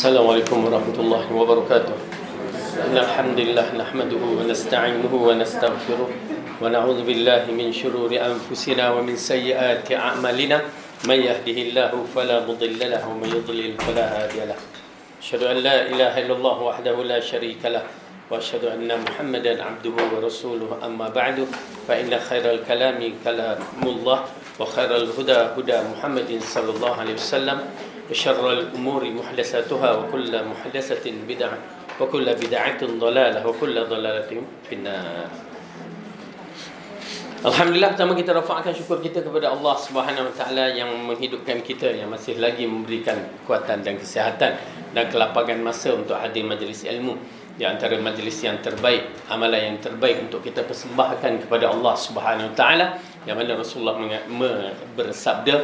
Assalamualaikum warahmatullahi wabarakatuh. Alhamdulillah nahmaduhu wa nasta'inuhu wa nastaghfiruh wa na'udzu billahi min shururi anfusina wa min sayyiati a'malina may yahdihillahu fala mudilla lahu wa may yudlil fala hadiya lahu. Asyhadu an la ilaha illallah wahdahu la syarika lah wa asyhadu anna Muhammadan 'abduhu wa rasuluhu amma ba'du fa inna khairal kalami kalamullah wa khairal huda huda Muhammadin sallallahu alaihi wasallam. وشر الأمور محدثاتها وكل محدثة بدعة وكل بدعة ضلالة وكل ضلالة في النار. Alhamdulillah, pertama kita rafa'kan syukur kita kepada Allah Subhanahu Wa Taala yang menghidupkan kita, yang masih lagi memberikan kekuatan dan kesihatan dan kelapangan masa untuk hadir majlis ilmu. Di antara majlis yang terbaik, amalan yang terbaik untuk kita persembahkan kepada Allah Subhanahu Wa Taala, yang mana Rasulullah bersabda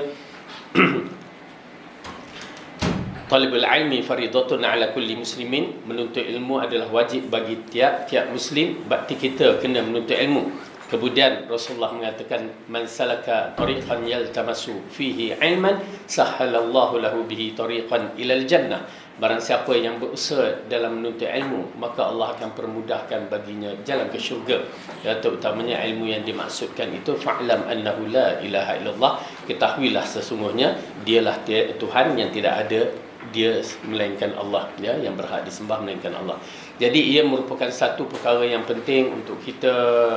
Talibul ilmi faridatun ala kulli muslimin. Menuntut ilmu adalah wajib bagi tiap-tiap muslim. Berarti kita kena menuntut ilmu. Kemudian Rasulullah mengatakan, man salaka tariqan yaltamasu fihi ilman sahhalallahu lahu bihi tariqan ilal jannah. Barang siapa yang berusaha dalam menuntut ilmu, maka Allah akan permudahkan baginya jalan ke syurga. Ya, terutamanya ilmu yang dimaksudkan itu fa'lam annahu la ilaha illallah. Ketahuilah sesungguhnya dialah Tuhan yang tidak ada dia melainkan Allah, ya, yang berhak disembah melainkan Allah. Jadi ia merupakan satu perkara yang penting untuk kita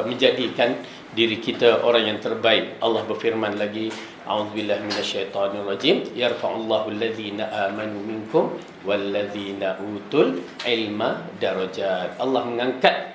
menjadikan diri kita orang yang terbaik. Allah berfirman lagi, a'udzubillahi minasyaitonirrajim, yarfa'ullahu alladhina amanu minkum walladzina utul ilma darajat. Allah mengangkat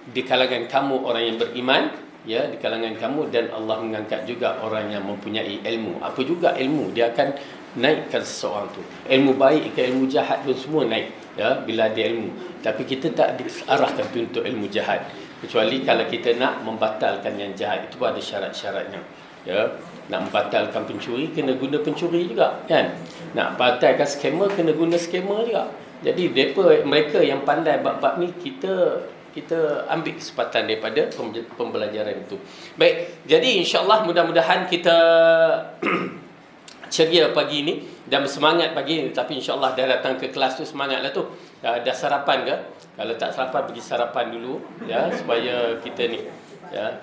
di kalangan kamu orang yang beriman, ya, di kalangan kamu, dan Allah mengangkat juga orang yang mempunyai ilmu. Apa juga ilmu? Dia akan naikkan seseorang tu. Ilmu baik ke ilmu jahat pun semua naik, ya, bila ada ilmu. Tapi kita tak diarahkan untuk ilmu jahat, kecuali kalau kita nak membatalkan yang jahat. Itu pun ada syarat-syaratnya, ya. Nak membatalkan pencuri kena guna pencuri juga, kan. Nak batalkan scammer kena guna scammer juga. Jadi mereka yang pandai bab-bab ni, kita ambil kesempatan daripada pembelajaran itu. Baik, jadi insya-Allah mudah-mudahan kita ceria pagi ini dan bersemangat pagi ini. Tapi insya-Allah dah datang ke kelas tu semangatlah tu. Dah sarapan ke? Kalau tak sarapan, pergi sarapan dulu, ya, supaya kita ni, ya.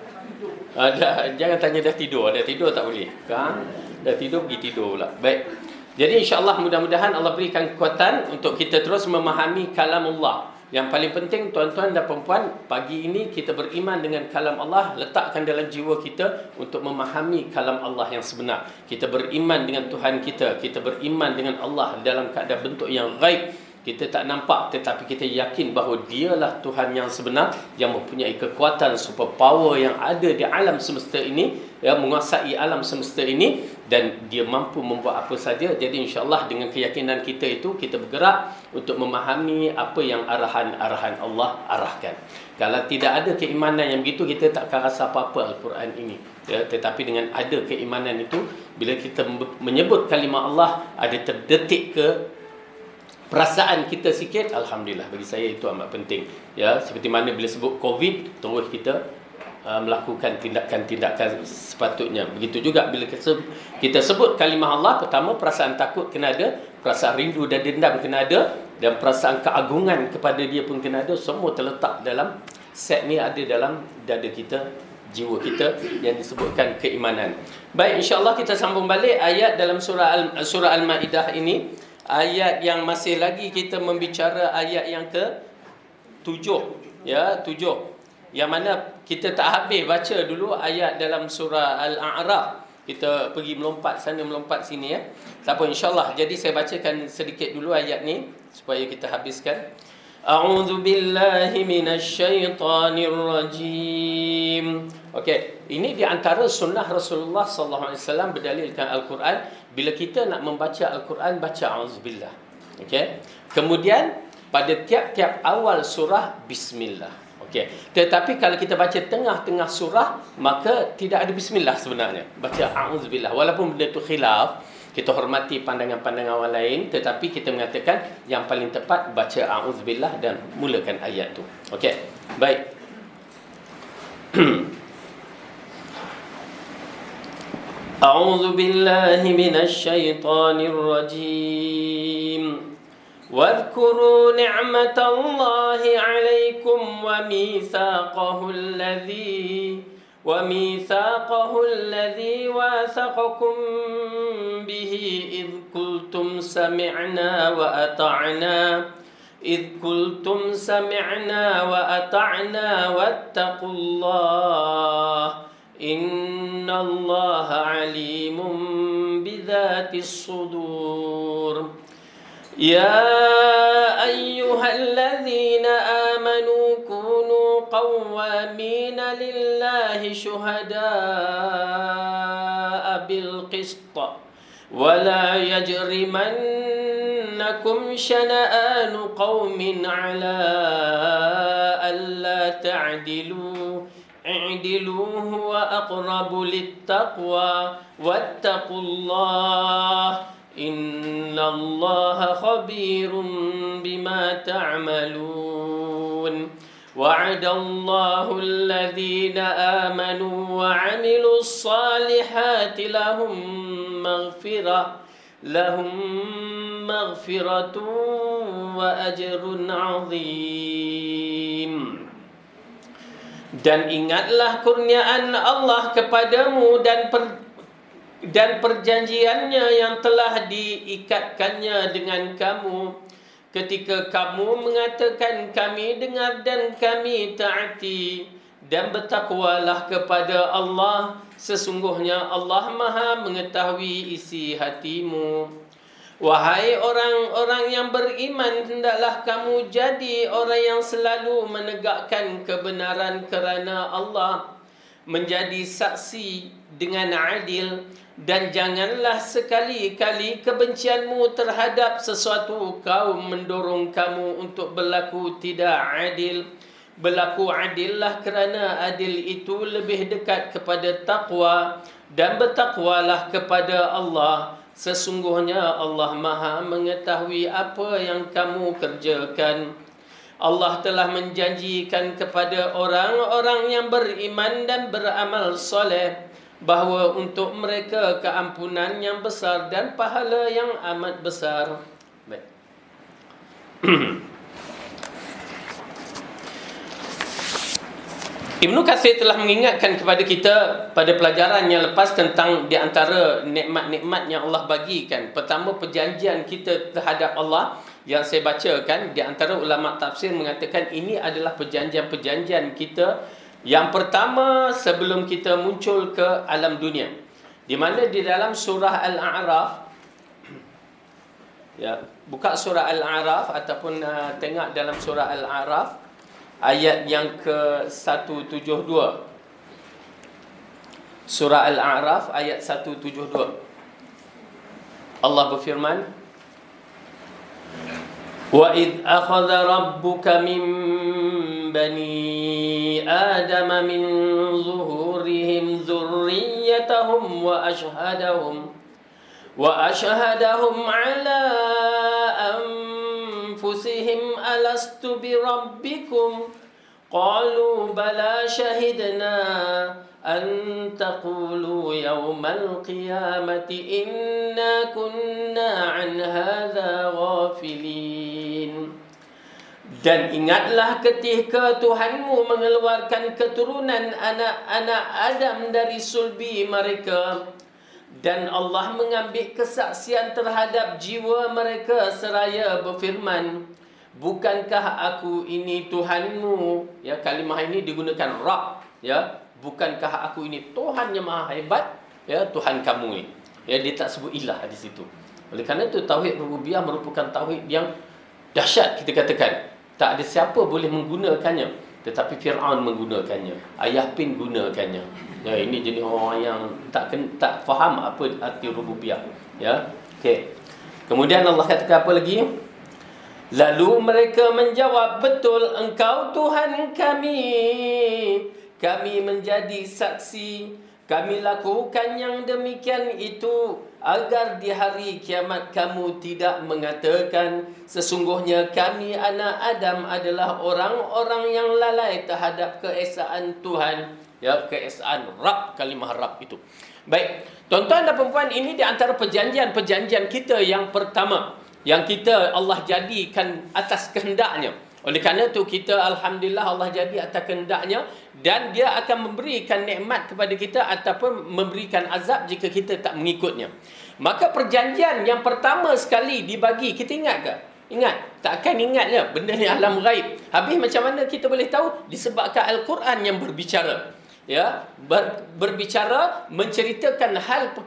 Jangan tanya dah tidur. Dah tidur tak boleh. Kan? Dah tidur pergi tidur pula. Baik. Jadi insya-Allah mudah-mudahan Allah berikan kekuatan untuk kita terus memahami kalamullah. Yang paling penting, tuan-tuan dan perempuan, pagi ini kita beriman dengan kalam Allah. Letakkan dalam jiwa kita untuk memahami kalam Allah yang sebenar. Kita beriman dengan Tuhan kita. Kita beriman dengan Allah dalam keadaan bentuk yang gaib. Kita tak nampak, tetapi kita yakin bahawa dialah Tuhan yang sebenar, yang mempunyai kekuatan super power yang ada di alam semesta ini, ya, menguasai alam semesta ini, dan dia mampu membuat apa saja. Jadi insya-Allah dengan keyakinan kita itu, kita bergerak untuk memahami apa yang arahan Allah arahkan. Kalau tidak ada keimanan yang begitu, kita tak akan rasa apa-apa Al-Quran ini, ya. Tetapi dengan ada keimanan itu, bila kita menyebut kalimah Allah, ada terdetik ke perasaan kita sikit, alhamdulillah. Bagi saya itu amat penting, ya. Seperti mana bila sebut COVID, terus kita melakukan tindakan-tindakan sepatutnya. Begitu juga bila kita sebut kalimah Allah, pertama perasaan takut kena ada, perasaan rindu dan dendam kena ada, dan perasaan keagungan kepada dia pun kena ada. Semua terletak dalam set ni, ada dalam dada kita, jiwa kita, yang disebutkan keimanan. Baik, insya-Allah kita sambung balik ayat dalam surah Al-Maidah ini. Ayat yang masih lagi kita membicara ayat yang ke-7, ya, 7. Yang mana kita tak habis baca dulu ayat dalam surah Al-A'raf. Kita pergi melompat sana melompat sini, ya. Tak apa, insya-Allah. Jadi saya bacakan sedikit dulu ayat ni supaya kita habiskan. A'udzu billahi minasyaitonir rajim. Okey, ini di antara sunnah Rasulullah sallallahu alaihi wasallam berdalilkan Al-Quran. Bila kita nak membaca Al-Quran, baca a'udzubillah. Okey. Kemudian pada tiap-tiap awal surah, bismillah. Okey. Tetapi kalau kita baca tengah-tengah surah, maka tidak ada bismillah sebenarnya. Baca a'udzubillah. Walaupun benda tu khilaf, kita hormati pandangan-pandangan orang lain, tetapi kita mengatakan yang paling tepat baca a'udzubillah dan mulakan ayat tu. Okey. Baik. A'udzu billahi minasy syaithanir rajim. واذكروا نعمة الله عليكم وميثاقه الذي واثقكم به إذ قلتم سمعنا وأطعنا واتقوا الله إن الله عليم بذات الصدور يا أيها الذين آمنوا كونوا قوامين لله شهداء بالقسط ولا يجرمنكم شنآن قوم على ألا تعدلوا اعدلوا هو أقرب للتقوى واتقوا الله إن الله خبير بما تعملون وعد الله الذين آمنوا وعملوا الصالحات لهم مغفرة وأجر عظيم. Dan ingatlah kurniaan Allah kepadamu dan perjanjiannya yang telah diikatkannya dengan kamu ketika kamu mengatakan kami dengar dan kami taati, dan bertakwalah kepada Allah, sesungguhnya Allah Maha mengetahui isi hatimu. Wahai orang-orang yang beriman, hendaklah kamu jadi orang yang selalu menegakkan kebenaran kerana Allah, menjadi saksi dengan adil, dan janganlah sekali-kali kebencianmu terhadap sesuatu kaum mendorong kamu untuk berlaku tidak adil. Berlaku adillah kerana adil itu lebih dekat kepada taqwa, dan bertakwalah kepada Allah. Sesungguhnya Allah Maha mengetahui apa yang kamu kerjakan. Allah telah menjanjikan kepada orang-orang yang beriman dan beramal soleh bahawa untuk mereka keampunan yang besar dan pahala yang amat besar. Baik. Ibnu Katsir telah mengingatkan kepada kita pada pelajaran yang lepas tentang di antara nikmat-nikmat yang Allah bagikan. Pertama, perjanjian kita terhadap Allah yang saya bacakan. Di antara ulama tafsir mengatakan ini adalah perjanjian-perjanjian kita yang pertama sebelum kita muncul ke alam dunia. Di mana di dalam surah Al-A'raf, ya, buka surah Al-A'raf ataupun tengok dalam surah Al-A'raf ayat yang ke-172. Surah Al-A'raf ayat 172. Allah berfirman, "Wa id akhadha rabbuka min bani Adam min zuhurihim dzurriyyatahum wa ashhadahum ala anfusihim alastu bi rabbikum qalu bala shahidna an taqulu yawmal qiyamati inna kunna an hadza ghafilin." Dan ingatlah ketika Tuhanmu mengeluarkan keturunan anak-anak Adam dari sulbi mereka, dan Allah mengambil kesaksian terhadap jiwa mereka seraya berfirman, "Bukankah aku ini Tuhanmu?" Ya, kalimah ini digunakan Rabb, ya. Bukankah aku ini Tuhan yang maha hebat, ya, Tuhan kamu ni. Ya, dia tak sebut ilah di situ. Oleh kerana itu tauhid rububiyah merupakan tauhid yang dahsyat, kita katakan. Tak ada siapa boleh menggunakannya, tetapi Fir'aun menggunakannya, ayah pin gunakannya. Ya, ini jenis orang yang tak faham apa arti rububiyah. Ya, okey. Kemudian Allah katakan apa lagi? Lalu mereka menjawab, "Betul, Engkau Tuhan kami. Kami menjadi saksi. Kami lakukan yang demikian itu agar di hari kiamat kamu tidak mengatakan sesungguhnya kami anak Adam adalah orang-orang yang lalai terhadap keesaan Tuhan." Ya, keesaan Rabb, kalimah Rabb itu. Baik, tuan-tuan dan puan-puan, ini di antara perjanjian-perjanjian kita yang pertama. yang kita Allah jadikan atas kehendaknya. Oleh kerana itu kita alhamdulillah Allah jadi atas kehendaknya, dan dia akan memberikan nikmat kepada kita ataupun memberikan azab jika kita tak mengikutnya. Maka perjanjian yang pertama sekali dibagi, kita ingat ke? Ingat? Takkan ingatnya benda ni alam ghaib. Habis macam mana kita boleh tahu? Disebabkan Al-Quran yang berbicara. Ya, berbicara menceritakan hal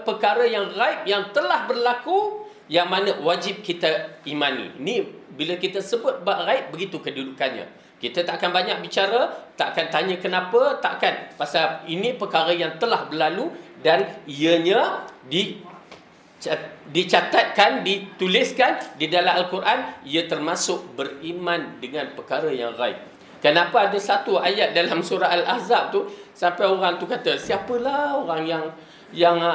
perkara yang ghaib yang telah berlaku, yang mana wajib kita imani. Ni bila kita sebut bab ghaib, begitu kedudukannya. Kita tak akan banyak bicara, tak akan tanya kenapa, takkan. Pasal ini perkara yang telah berlalu dan ianya dicatatkan, dituliskan di dalam Al-Quran. Ia termasuk beriman dengan perkara yang ghaib. Kenapa ada satu ayat dalam surah Al-Ahzab tu sampai orang tu kata, siapalah orang yang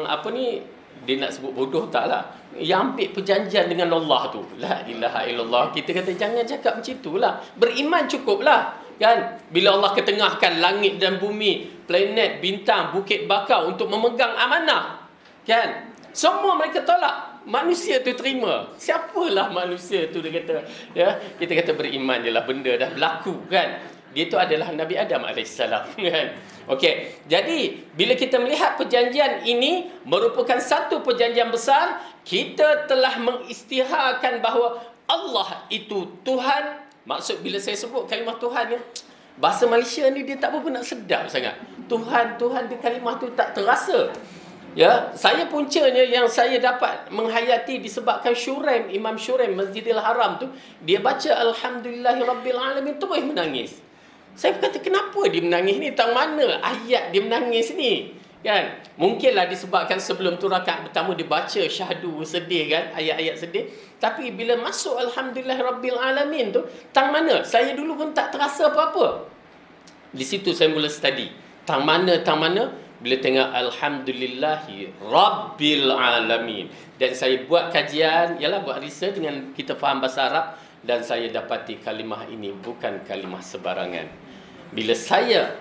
apa ni, dia nak sebut bodoh taklah, yang ambil perjanjian dengan Allah tu. La ilaha illallah. Kita kata jangan cakap macam itulah. Beriman cukuplah. Kan? Bila Allah ketengahkan langit dan bumi, planet, bintang, bukit bakau untuk memegang amanah. Kan? Semua mereka tolak. Manusia tu terima. Siapalah manusia tu, dia kata. Ya, kita kata beriman je lah, benda dah berlaku kan. Dia tu adalah Nabi Adam AS kan. Okey, jadi bila kita melihat perjanjian ini merupakan satu perjanjian besar, kita telah mengisytiharkan bahawa Allah itu Tuhan. Maksud bila saya sebut kalimah Tuhan ni, bahasa Malaysia ni dia tak berapa nak sedap sangat. Tuhan di kalimah tu tak terasa. Ya, saya puncanya yang saya dapat menghayati disebabkan Shuraim, Imam Shuraim Masjidil Haram tu, dia baca Alhamdulillahirabbil alamin terus menangis. Saya kata kenapa dia menangis ni? Tang mana ayat dia menangis ni? Kan? Mungkinlah disebabkan sebelum tu rakaat pertama dia baca syahdu sedih kan, ayat-ayat sedih. Tapi bila masuk Alhamdulillahirabbil alamin tu, tang mana? Saya dulu pun tak terasa apa-apa. Di situ saya mula study. Tang mana? Bila tengok Alhamdulillahi Rabbil Alamin. Dan saya buat kajian, ialah buat research dengan kita faham bahasa Arab, dan saya dapati kalimah ini bukan kalimah sebarangan. Bila saya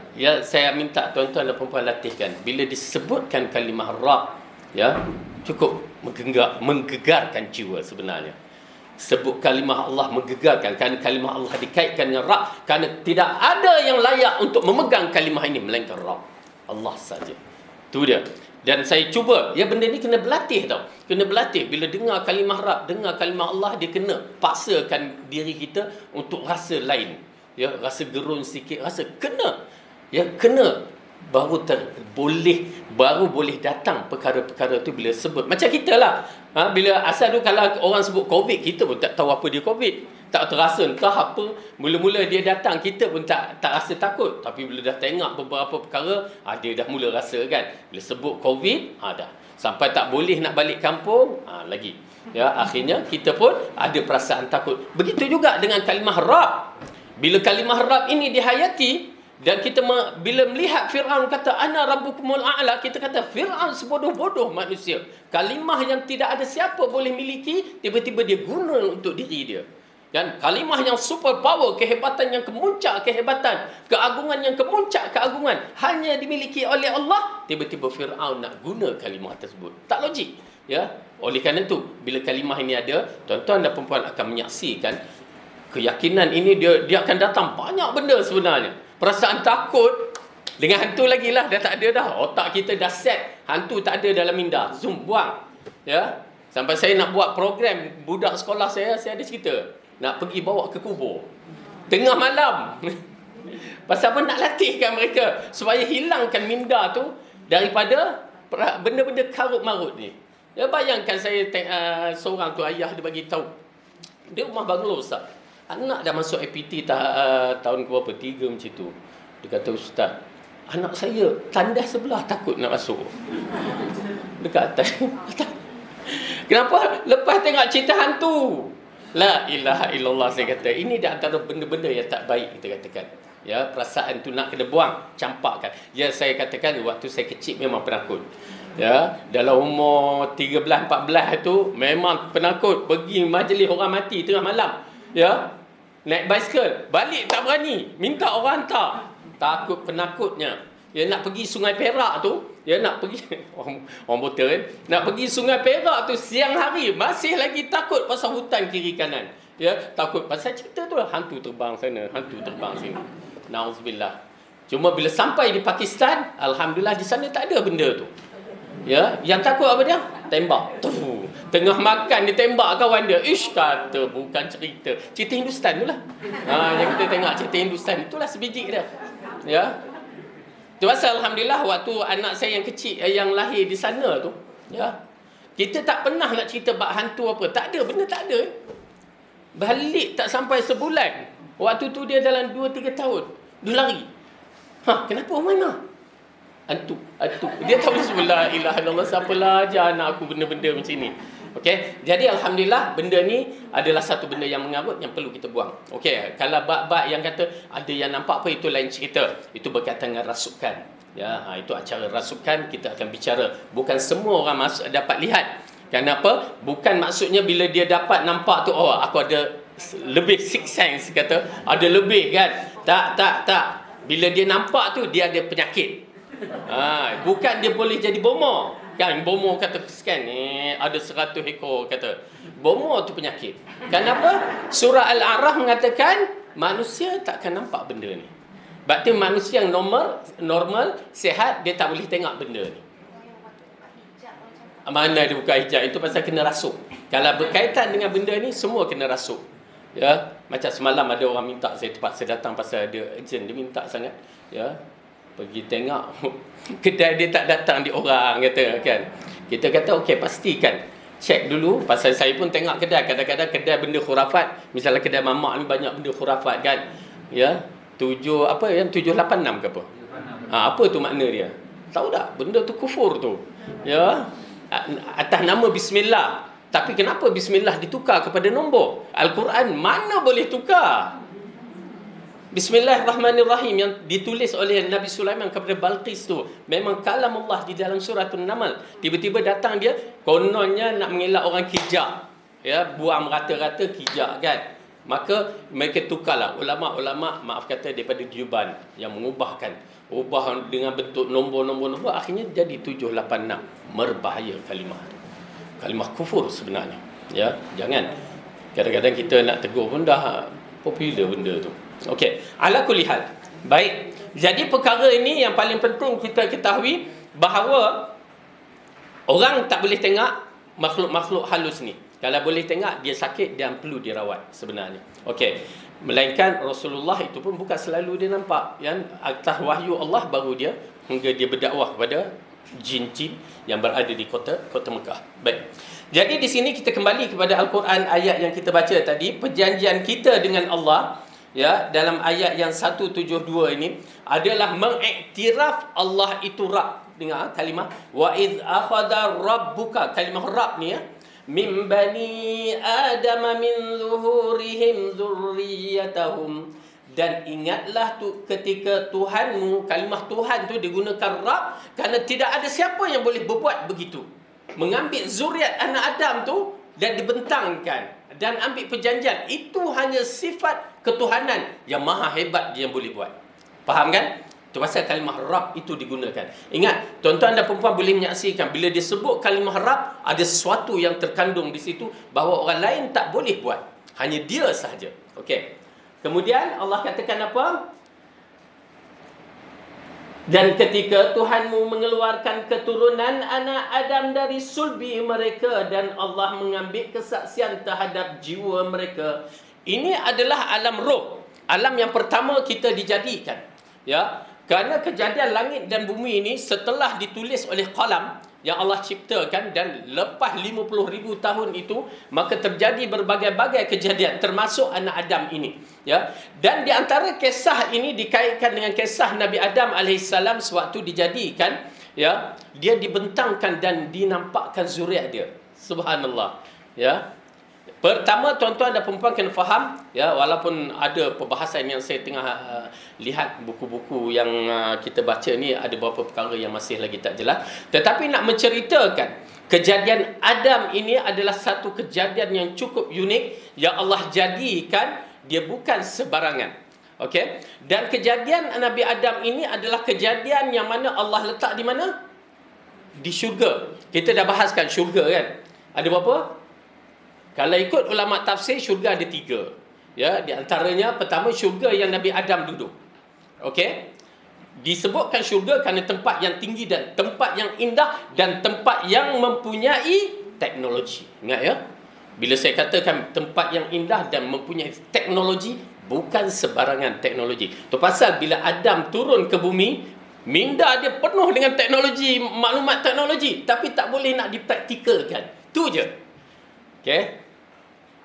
minta tuan-tuan dan perempuan latihkan, bila disebutkan kalimah Rabb, ya, cukup menggegarkan jiwa sebenarnya. Sebut kalimah Allah menggegarkan, kerana kalimah Allah dikaitkan dengan Rabb, kerana tidak ada yang layak untuk memegang kalimah ini melainkan Rabb, Allah saja. Tu dia. Dan saya cuba, ya, benda ni kena berlatih tau. Kena berlatih. Bila dengar kalimah Rabb, dengar kalimah Allah, dia kena paksakan diri kita untuk rasa lain. Ya, rasa gerun sikit, rasa kena. Ya, kena. Baru boleh datang perkara-perkara tu bila sebut. Macam kita lah. Bila asal tu kalau orang sebut COVID, kita pun tak tahu apa dia COVID. Tak terasa entah apa. Mula-mula dia datang, kita pun tak rasa takut. Tapi bila dah tengok beberapa perkara, dia dah mula rasa kan. Bila sebut COVID, dah. Sampai tak boleh nak balik kampung, lagi. Ya, akhirnya kita pun ada perasaan takut. Begitu juga dengan kalimah Rabb. Bila kalimah Rabb ini dihayati, dan kita bila melihat Fir'aun kata ana rabbukumul a'la, kita kata Fir'aun sebodoh-bodoh manusia. Kalimah yang tidak ada siapa boleh miliki, tiba-tiba dia guna untuk diri dia. Kan? Kalimah yang super power, kehebatan yang kemuncak kehebatan, keagungan yang kemuncak keagungan hanya dimiliki oleh Allah, tiba-tiba Fir'aun nak guna kalimah tersebut. Tak logik. Ya? Oleh kerana itu, bila kalimah ini ada, tuan-tuan dan perempuan akan menyaksikan keyakinan ini dia akan datang banyak benda sebenarnya. Perasaan takut dengan hantu lagi lah, dah tak ada dah. Otak kita dah set, hantu tak ada dalam minda. Zoom, buang. Ya? Sampai saya nak buat program, budak sekolah saya ada cerita. Nak pergi bawa ke kubur tengah malam. Pasal apa? Nak latihkan mereka supaya hilangkan minda tu daripada benda-benda karut-marut ni. Ya, bayangkan saya seorang tu, ayah dia bagi tahu. Dia rumah banglo, Ustaz. Anak dah masuk APT tahun ke berapa? 3 macam tu. Dia kata, Ustaz, anak saya tandas sebelah takut nak masuk. Dekat atas. Kenapa? Lepas tengok cerita hantu. La ilaha illallah, saya kata. Ini di antara benda-benda yang tak baik kita katakan. Ya, perasaan tu nak kena buang, campakkan. Ya, saya katakan waktu saya kecil memang penakut. Ya, dalam umur 13-14 tu memang penakut. Pergi majlis orang mati tengah malam. Ya, naik basikal, balik tak berani, minta orang hantar. Takut, penakutnya. Ya, nak pergi Sungai Perak tu, ya, nak pergi orang botol kan, nak pergi Sungai Perak tu siang hari masih lagi takut pasal hutan kiri kanan. Ya, takut pasal cerita tu hantu terbang sana, hantu terbang sini. Nauzubillah. Cuma bila sampai di Pakistan, alhamdulillah di sana tak ada benda tu. Ya, yang takut apa dia? Tembak. Tu, tengah makan ditembak kawan dia. Ish, kata bukan cerita. Cerita Hindustan tu lah. Yang kita tengok cerita Hindustan itulah sebiji dia. Ya. Tu pasal alhamdulillah waktu anak saya yang kecil yang lahir di sana tu, ya. Kita tak pernah nak cerita bab hantu apa. Tak ada, benda tak ada. Balik tak sampai sebulan. Waktu tu dia dalam 2-3 tahun. Dia lari. Kenapa mana? Hantu. Dia tahu sebelah ilah Allah, siapalah ajar anak aku benda-benda macam ni. Okey, jadi alhamdulillah benda ni adalah satu benda yang mengarut yang perlu kita buang. Okey, kalau bab-bab yang kata ada yang nampak apa, itu lain cerita. Itu berkaitan dengan rasukan. Ya, itu acara rasukan kita akan bicara. Bukan semua orang masuk dapat lihat. Kenapa? Bukan maksudnya bila dia dapat nampak tu, oh aku ada lebih six sense kata, ada lebih kan. Tak. Bila dia nampak tu dia ada penyakit. Bukan dia boleh jadi bomo. Kan bomo kata scan ada 100 ekor kata. Bomo tu penyakit. Kenapa? Surah Al-A'raf mengatakan manusia takkan nampak benda ni. Berarti manusia yang normal, sihat, dia tak boleh tengok benda ni. Mana dia buka hijab, itu pasal kena rasuk. Kalau berkaitan dengan benda ni, semua kena rasuk. Ya, macam semalam ada orang minta saya terpaksa datang pasal dia urgent, dia minta sangat. Ya, pergi tengok kedai dia tak datang di orang kata kan. Kita kata okey, pastikan cek dulu, pasal saya pun tengok kedai, kadang-kadang kedai benda khurafat, misalnya kedai mamak ni banyak benda khurafat kan. Ya, 786 ke apa? Apa tu makna dia? Tahu tak? Benda tu kufur tu. Ya, atas nama bismillah. Tapi kenapa bismillah ditukar kepada nombor? Al-Quran mana boleh tukar? Bismillahirrahmanirrahim yang ditulis oleh Nabi Sulaiman kepada Balqis tu memang kalam Allah di dalam surah An-Naml. Tiba-tiba datang dia, kononnya nak mengelak orang kijak. Ya, buang rata-rata kijak kan. Maka mereka tukarlah ulama-ulama, maaf kata, daripada Juban yang ubah dengan bentuk nombor-nombor, akhirnya jadi 786. Merbahaya kalimah kufur sebenarnya. Ya, jangan. Kadang-kadang kita nak tegur pun dah popular benda tu. Okey, ala kulli hal. Baik. Jadi perkara ini yang paling penting kita ketahui bahawa orang tak boleh tengok makhluk-makhluk halus ni. Kalau boleh tengok, dia sakit dan perlu dirawat sebenarnya. Okey. Melainkan Rasulullah itu pun bukan selalu dia nampak. Yang atas wahyu Allah baru dia hingga dia berdakwah kepada jin-jin yang berada di kota Mekah. Baik. Jadi di sini kita kembali kepada Al-Quran, ayat yang kita baca tadi, perjanjian kita dengan Allah, ya, dalam ayat yang 172 ini adalah mengiktiraf Allah itu Rabb. Dengar kalimah wa iz akhadha rabbuka, kalimah Rabb ni ya, min bani Adam min zuhurihim dzurriyyatahum. Dan ingatlah tu ketika Tuhanmu, kalimah Tuhan tu digunakan Rabb kerana tidak ada siapa yang boleh berbuat begitu. Mengambil zuriat anak Adam tu dan dibentangkan dan ambil perjanjian. Itu hanya sifat ketuhanan yang maha hebat dia yang boleh buat. Faham kan? Itu pasal kalimah Rabb itu digunakan. Ingat, tuan-tuan dan perempuan boleh menyaksikan bila disebut kalimah Rabb, ada sesuatu yang terkandung di situ bahawa orang lain tak boleh buat. Hanya dia sahaja. Okey. Kemudian Allah katakan apa? Dan ketika Tuhanmu mengeluarkan keturunan anak Adam dari sulbi mereka dan Allah mengambil kesaksian terhadap jiwa mereka. Ini adalah alam roh. Alam yang pertama kita dijadikan. Ya, kerana kejadian langit dan bumi ini setelah ditulis oleh qalam yang Allah ciptakan dan lepas 50,000 tahun itu, maka terjadi berbagai-bagai kejadian termasuk anak Adam ini, ya. Dan di antara kisah ini dikaitkan dengan kisah Nabi Adam alaihissalam sewaktu dijadikan, ya, dia dibentangkan dan dinampakkan zuriat dia. Subhanallah, ya. Pertama, tuan-tuan dan perempuan kena faham, ya, walaupun ada perbahasan yang saya tengah lihat buku-buku yang kita baca ni, ada beberapa perkara yang masih lagi tak jelas. Tetapi nak menceritakan kejadian Adam ini adalah satu kejadian yang cukup unik yang Allah jadikan, dia bukan sebarangan. Okey. Dan kejadian Nabi Adam ini adalah kejadian yang mana Allah letak di mana? Di syurga. Kita dah bahaskan syurga kan. Ada berapa? Kalau ikut ulama tafsir, syurga ada 3. Ya, di antaranya pertama syurga yang Nabi Adam duduk. Okey. Disebutkan syurga kerana tempat yang tinggi dan tempat yang indah dan tempat yang mempunyai teknologi. Ingat ya? Bila saya katakan tempat yang indah dan mempunyai teknologi, bukan sebarangan teknologi. Itu pasal bila Adam turun ke bumi, minda dia penuh dengan teknologi, maklumat teknologi, tapi tak boleh nak dipraktikalkan. Tu je. Okey.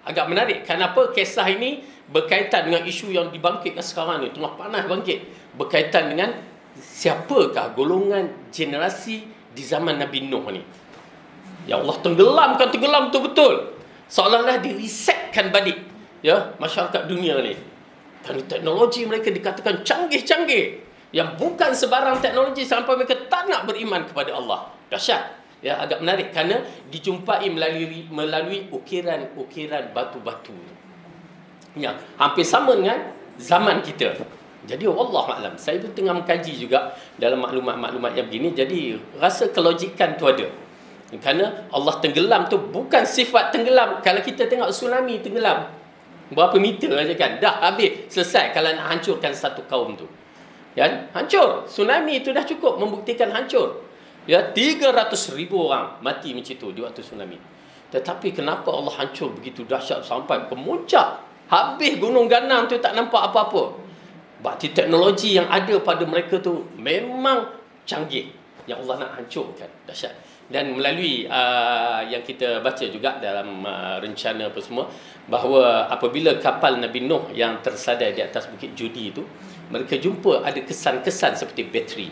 Agak menarik. Kenapa kisah ini berkaitan dengan isu yang dibangkitkan sekarang ni, tengah panas bangkit, berkaitan dengan siapakah golongan generasi di zaman Nabi Nuh ni. Ya Allah tenggelam betul-betul. Seolah-olah diresetkan balik ya masyarakat dunia ni. Dan teknologi mereka dikatakan canggih-canggih, yang bukan sebarang teknologi sampai mereka tak nak beriman kepada Allah. Dahsyat. Ya, agak menarik kerana dijumpai melalui ukiran batu-batu yang hampir sama dengan zaman kita. Jadi wallahualam, saya pun tengah mengkaji juga dalam maklumat-maklumat yang begini, jadi rasa kelogikan tu ada. Kerana Allah tenggelam tu bukan sifat tenggelam. Kalau kita tengok tsunami tenggelam, berapa meter aja kan, dah habis, selesai kalau nak hancurkan satu kaum tu. Kan? Hancur. Tsunami itu dah cukup membuktikan hancur. Ya, 300,000 orang mati macam tu di waktu tsunami. Tetapi kenapa Allah hancur begitu dahsyat sampai ke puncak? Habis gunung ganang tu tak nampak apa-apa. Berarti teknologi yang ada pada mereka tu memang canggih, yang Allah nak hancurkan. Dahsyat. Dan melalui yang kita baca juga dalam rencana apa semua, bahawa apabila kapal Nabi Nuh yang tersadai di atas Bukit Judi itu, mereka jumpa ada kesan-kesan seperti bateri.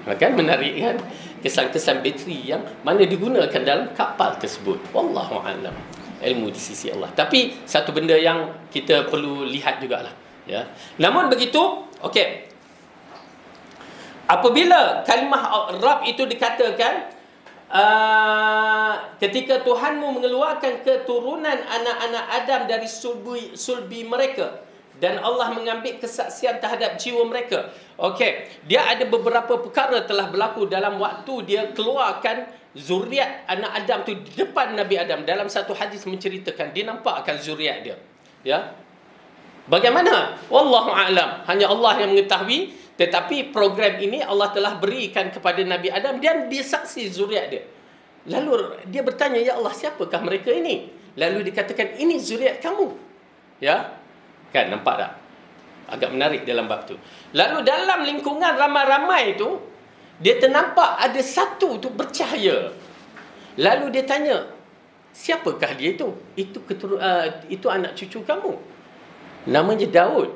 Kan menarik kan? Kesan-kesan bateri yang mana digunakan dalam kapal tersebut. Wallahu a'lam. Ilmu di sisi Allah. Tapi satu benda yang kita perlu lihat jugalah, ya. Namun begitu, okey. Apabila kalimah Rabb itu dikatakan ketika Tuhanmu mengeluarkan keturunan anak-anak Adam dari sulbi mereka, dan Allah mengambil kesaksian terhadap jiwa mereka. Okey, dia ada beberapa perkara telah berlaku dalam waktu dia keluarkan zuriat anak Adam tu di depan Nabi Adam. Dalam satu hadis menceritakan dia nampak akan zuriat dia. Ya. Bagaimana? Wallahu a'lam. Hanya Allah yang mengetahui, tetapi program ini Allah telah berikan kepada Nabi Adam dan dia saksi zuriat dia. Lalu dia bertanya, "Ya Allah, siapakah mereka ini?" Lalu dikatakan, "Ini zuriat kamu." Ya. Kan, nampak tak? Agak menarik dalam bab tu. Lalu dalam lingkungan ramai-ramai tu, dia ternampak ada satu tu bercahaya. Lalu dia tanya, "Siapakah dia itu?" Itu anak cucu kamu. Namanya Daud.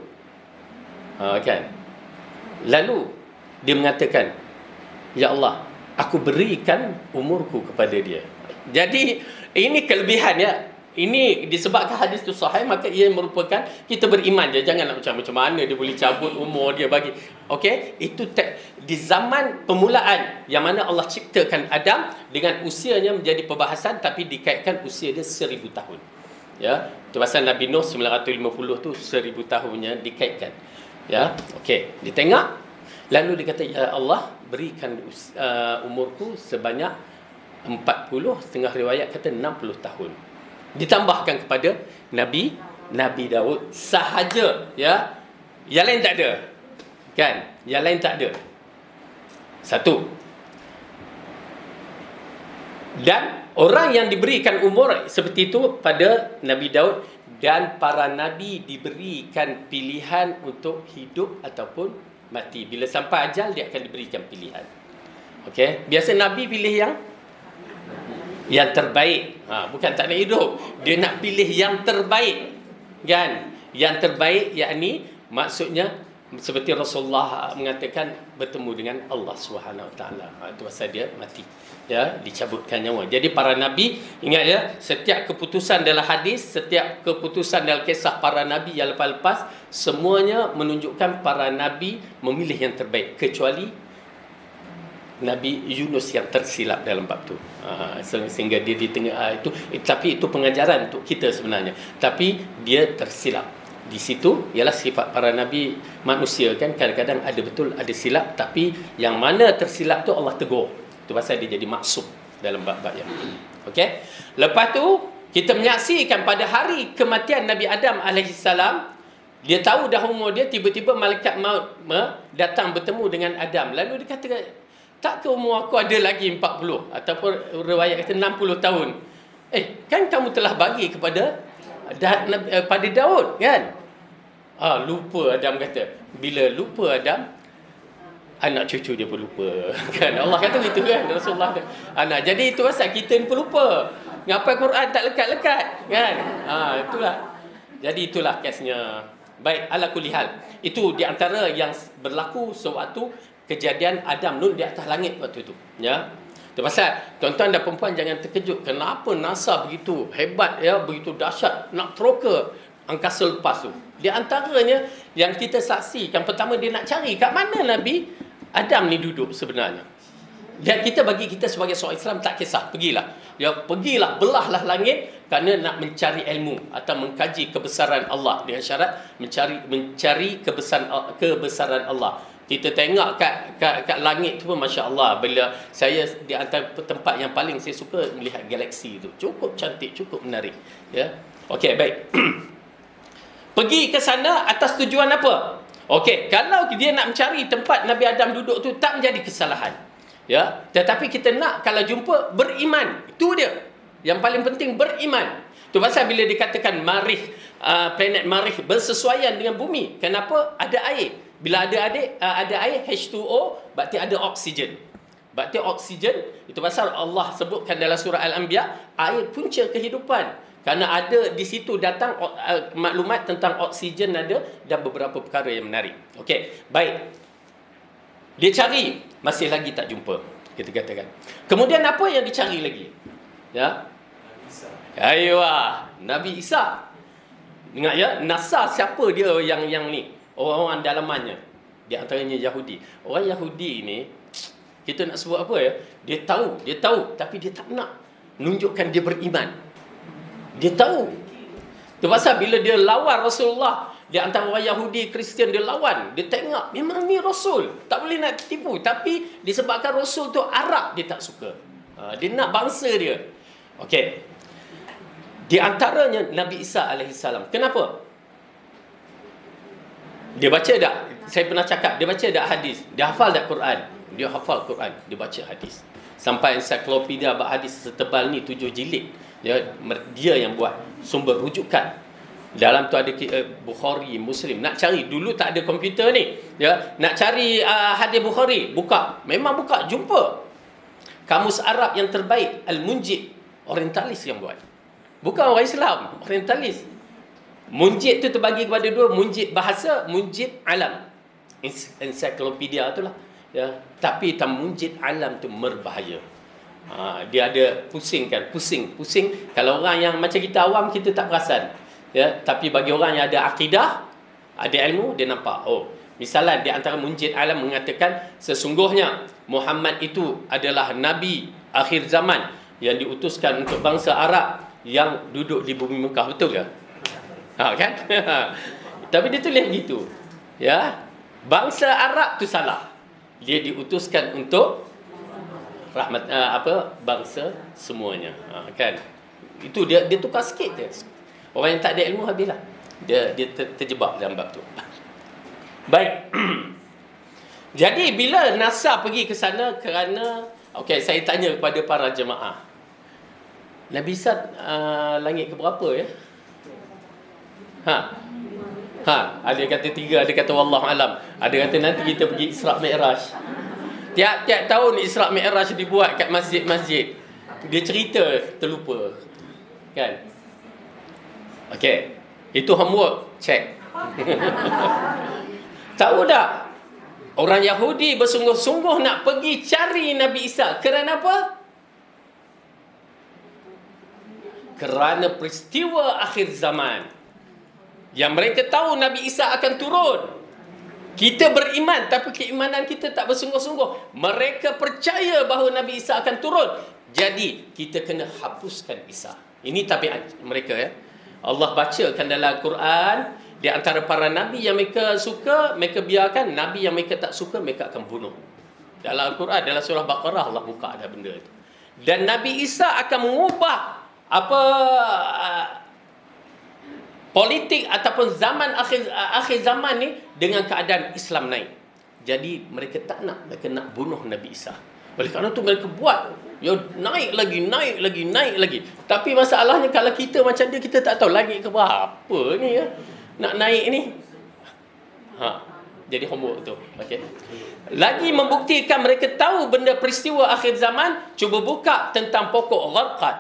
Kan? Lalu dia mengatakan, "Ya Allah, aku berikan umurku kepada dia." Jadi ini kelebihan ya. Ini disebabkan hadis tu sahih, maka ia merupakan kita beriman je. Jangan nak macam mana dia boleh cabut umur dia bagi. Okey, itu di zaman permulaan yang mana Allah ciptakan Adam dengan usianya menjadi perbahasan, tapi dikaitkan usia dia 1000 tahun. Ya, itu pasal Nabi Nuh 950 tu 1000 tahunnya dikaitkan. Ya, okey, dia tengok lalu dia kata, "Ya Allah, berikan umurku sebanyak 40, setengah riwayat kata 60 tahun." Ditambahkan kepada Nabi Daud sahaja, ya. Yang lain tak ada. Kan? Yang lain tak ada. Satu. Dan orang yang diberikan umur seperti itu pada Nabi Daud, dan para nabi diberikan pilihan untuk hidup ataupun mati. Bila sampai ajal dia akan diberikan pilihan. Okey, biasa nabi pilih yang terbaik. Bukan tak nak hidup. Dia nak pilih yang terbaik. Kan? Yang terbaik yakni maksudnya seperti Rasulullah mengatakan bertemu dengan Allah Subhanahu Wa Taala. Itu pasal dia mati. Ya, dicabutkan nyawa. Jadi para nabi, ingat ya, setiap keputusan dalam hadis, setiap keputusan dalam kisah para nabi yang lepas-lepas, semuanya menunjukkan para nabi memilih yang terbaik, kecuali Nabi Yunus yang tersilap dalam bab tu. Sehingga dia di tengah itu, tapi itu pengajaran untuk kita sebenarnya. Tapi dia tersilap. Di situ ialah sifat para nabi manusia kan, kadang-kadang ada betul, ada silap, tapi yang mana tersilap tu Allah tegur. Itu pasal dia jadi maksum dalam bab-bab yang ini. Okey. Lepas tu kita menyaksikan pada hari kematian Nabi Adam alaihissalam, dia tahu dah umur dia, tiba-tiba malaikat maut datang bertemu dengan Adam. Lalu dia kata, tak ke umur aku ada lagi 40 ataupun riwayat kata 60 tahun. Kan kamu telah bagi kepada pada Daud kan? Lupa Adam kata. Bila lupa Adam, anak cucu dia pun lupa. Kan Allah kata begitu kan, Rasulullah kata. Jadi itu pasal kita ni pun lupa. Ngapai Quran tak lekat-lekat kan? Itulah. Jadi itulah kesnya. Baik, ala kulli hal. Itu di antara yang berlaku sewaktu kejadian Adam Nun di atas langit waktu itu. Ya. Itu pasal tuan-tuan dan perempuan jangan terkejut. Kenapa NASA begitu hebat ya, begitu dahsyat nak teroka angkasa lepas tu. Di antaranya yang kita saksikan, pertama dia nak cari kat mana Nabi Adam ni duduk sebenarnya. Dan bagi kita sebagai seorang Islam tak kisah, pergilah. Pergilah, belahlah langit kerana nak mencari ilmu atau mengkaji kebesaran Allah dengan syarat mencari kebesaran Allah. Kita tengok kat langit tu pun masya-Allah. Bila saya di antara tempat yang paling saya suka melihat galaksi tu. Cukup cantik, cukup menarik, ya. Okey, baik. Pergi ke sana atas tujuan apa? Okey, kalau dia nak mencari tempat Nabi Adam duduk tu tak menjadi kesalahan. Ya, tetapi kita nak kalau jumpa beriman. Itu dia. Yang paling penting beriman. Tu pasal bila dikatakan Marikh, planet Marikh bersesuaian dengan bumi. Kenapa? Ada air. Bila ada air H2O, berarti ada oksigen. Berarti oksigen, itu pasal Allah sebutkan dalam surah Al-Anbiya, air punca kehidupan. Kerana ada di situ datang maklumat tentang oksigen ada dan beberapa perkara yang menarik. Okey, baik. Dia cari, masih lagi tak jumpa, kita katakan. Kemudian apa yang dicari lagi? Ya. Aywa, Nabi Isa. Ingat ya, NASA siapa dia yang ni? Orang-orang dalamannya. Di antaranya Yahudi. Orang Yahudi ni, kita nak sebut apa ya? Dia tahu, tapi dia tak nak menunjukkan dia beriman. Dia tahu. Itu pasal bila dia lawan Rasulullah, di antara orang Yahudi, Kristian, dia lawan. Dia tengok, memang ni Rasul. Tak boleh nak tipu. Tapi disebabkan Rasul tu Arab, dia tak suka. Dia nak bangsa dia. Okey. Di antaranya Nabi Isa alaihissalam. Kenapa? Dia baca tak? Saya pernah cakap, dia baca tak hadis? Dia hafal tak Quran? Dia hafal Quran, dia baca hadis. Sampai ensiklopedia bab hadis setebal ni 7 jilid. Dia yang buat sumber rujukan. Dalam tu ada Bukhari, Muslim. Nak cari, dulu tak ada komputer ni. Ya, nak cari hadis Bukhari, buka. Memang buka, jumpa. Kamus Arab yang terbaik, Al-Munjid, orientalis yang buat. Bukan orang Islam, orientalis. Munjid tu terbagi kepada dua, munjid bahasa, munjid alam. Ensiklopedia itulah. Ya, tapi munjid alam tu berbahaya. Dia ada pusing. Kalau orang yang macam kita awam, kita tak perasan. Ya, tapi bagi orang yang ada akidah, ada ilmu, dia nampak. Misalnya di antara munjid alam mengatakan sesungguhnya Muhammad itu adalah nabi akhir zaman yang diutuskan untuk bangsa Arab yang duduk di bumi Mekah. Betul ke? Kan? Tapi dia tulis begitu. Ya, bangsa Arab tu salah. Dia diutuskan untuk rahmat bangsa semuanya. Kan? Itu dia tukar sikit je. Orang yang tak ada ilmu habislah. Dia terjebak dalam bab tu. Baik. Jadi bila NASA pergi ke sana kerana saya tanya kepada para jemaah. Nabi Isa langit ke berapa ya? Ada kata 3, ada kata wallahu alam. Ada kata nanti kita pergi Isra' Mi'raj. Tiap-tiap tahun Isra' Mi'raj dibuat kat masjid-masjid. Dia cerita terlupa. Kan? Okey. Itu homework, check. Tahu tak? Orang Yahudi bersungguh-sungguh nak pergi cari Nabi Isa. Kerana apa? Kerana peristiwa akhir zaman. Yang mereka tahu Nabi Isa akan turun. Kita beriman, tapi keimanan kita tak bersungguh-sungguh. Mereka percaya bahawa Nabi Isa akan turun. Jadi, kita kena hapuskan Isa. Ini tabiat mereka ya. Allah bacakan dalam Quran, Di antara para nabi yang mereka suka, mereka biarkan. Nabi yang mereka tak suka, mereka akan bunuh. Dalam Al-Quran, dalam surah Baqarah, Allah buka ada benda itu. Dan Nabi Isa akan mengubah politik ataupun zaman akhir zaman ni dengan keadaan Islam naik. Jadi mereka tak nak, mereka nak bunuh Nabi Isa. Oleh kerana tu mereka buat naik lagi. Tapi masalahnya kalau kita macam dia, kita tak tahu lagi ke berapa ni ya. Nak naik ni. Jadi homework tu. Okey. Lagi membuktikan mereka tahu benda peristiwa akhir zaman, cuba buka tentang pokok gharqad.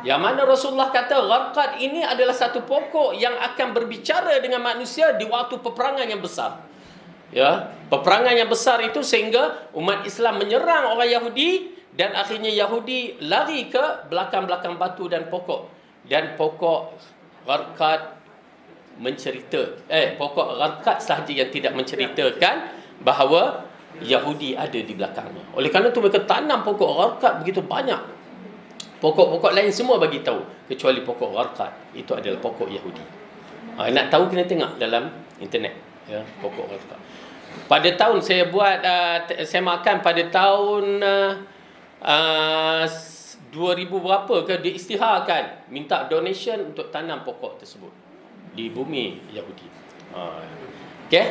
Yang mana Rasulullah kata gharqad ini adalah satu pokok yang akan berbicara dengan manusia di waktu peperangan yang besar. Ya, peperangan yang besar itu sehingga umat Islam menyerang orang Yahudi dan akhirnya Yahudi lari ke belakang-belakang batu dan pokok. Dan pokok gharqad pokok gharqad sahaja yang tidak menceritakan bahawa Yahudi ada di belakangnya. Oleh kerana itu mereka tanam pokok gharqad begitu banyak. Pokok-pokok lain semua bagi tahu kecuali pokok gharqad itu adalah pokok Yahudi. Nak tahu kena tengok dalam internet ya, pokok gharqad. Pada tahun saya makan pada tahun 2000 berapa ke diisytiharkan minta donation untuk tanam pokok tersebut di bumi Yahudi. Okey,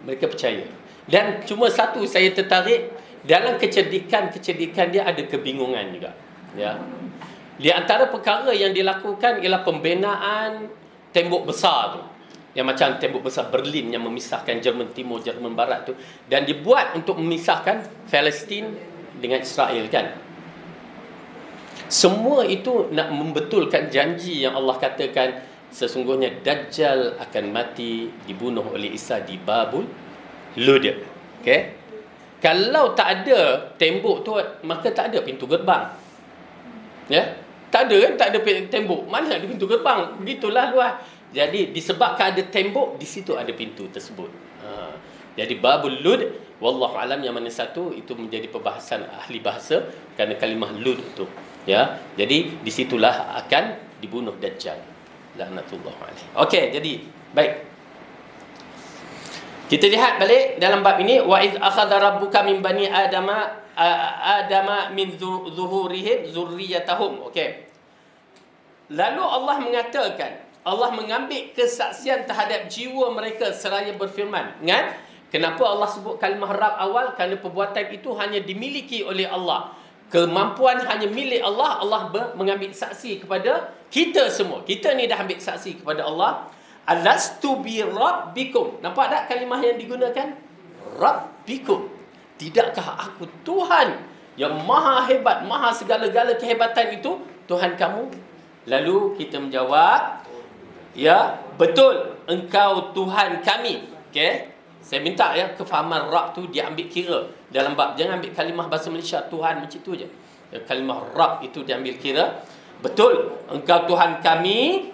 mereka percaya. Dan cuma satu saya tertarik dalam kecerdikan dia ada kebingungan juga. Ya. Di antara perkara yang dilakukan ialah pembinaan tembok besar tu. Yang macam tembok besar Berlin yang memisahkan Jerman Timur, Jerman Barat tu, dan dibuat untuk memisahkan Palestin dengan Israel kan. Semua itu nak membetulkan janji yang Allah katakan sesungguhnya Dajjal akan mati dibunuh oleh Isa di Babul Lud. Okey. Kalau tak ada tembok tu, maka tak ada pintu gerbang. Ya? Tak ada kan? Tak ada tembok. Mana ada pintu gerbang? Begitulah luas. Jadi disebabkan ada tembok, di situ ada pintu tersebut. Jadi Babul Lud, wallahu alam yang mana satu itu menjadi perbahasan ahli bahasa kerana kalimah Lud itu. Ya. Jadi di situlah akan dibunuh Dajjal. Laknatullah alaihi. Okey, jadi baik. Kita lihat balik dalam bab ini, wa iz akhadha rabbuka min bani adama min zuhurihim zurriyatahum. Okey. Lalu Allah mengatakan, Allah mengambil kesaksian terhadap jiwa mereka seraya berfirman. Ingat, kenapa Allah sebut kalimah Rabb awal? Kerana perbuatan itu hanya dimiliki oleh Allah. Kemampuan hanya milik Allah. Allah mengambil saksi kepada kita semua. Kita ni dah ambil saksi kepada Allah. Alastu bi rabbikum. Nampak tak kalimah yang digunakan? Rabbikum. Tidakkah aku Tuhan yang maha hebat, maha segala-gala kehebatan itu Tuhan kamu? Lalu kita menjawab, ya, betul, engkau Tuhan kami. Okey. Saya minta ya kefahaman Rabb tu diambil kira dalam bab. Jangan ambil kalimah bahasa Malaysia Tuhan macam tu je. Ya, kalimah Rabb itu diambil kira. Betul, engkau Tuhan kami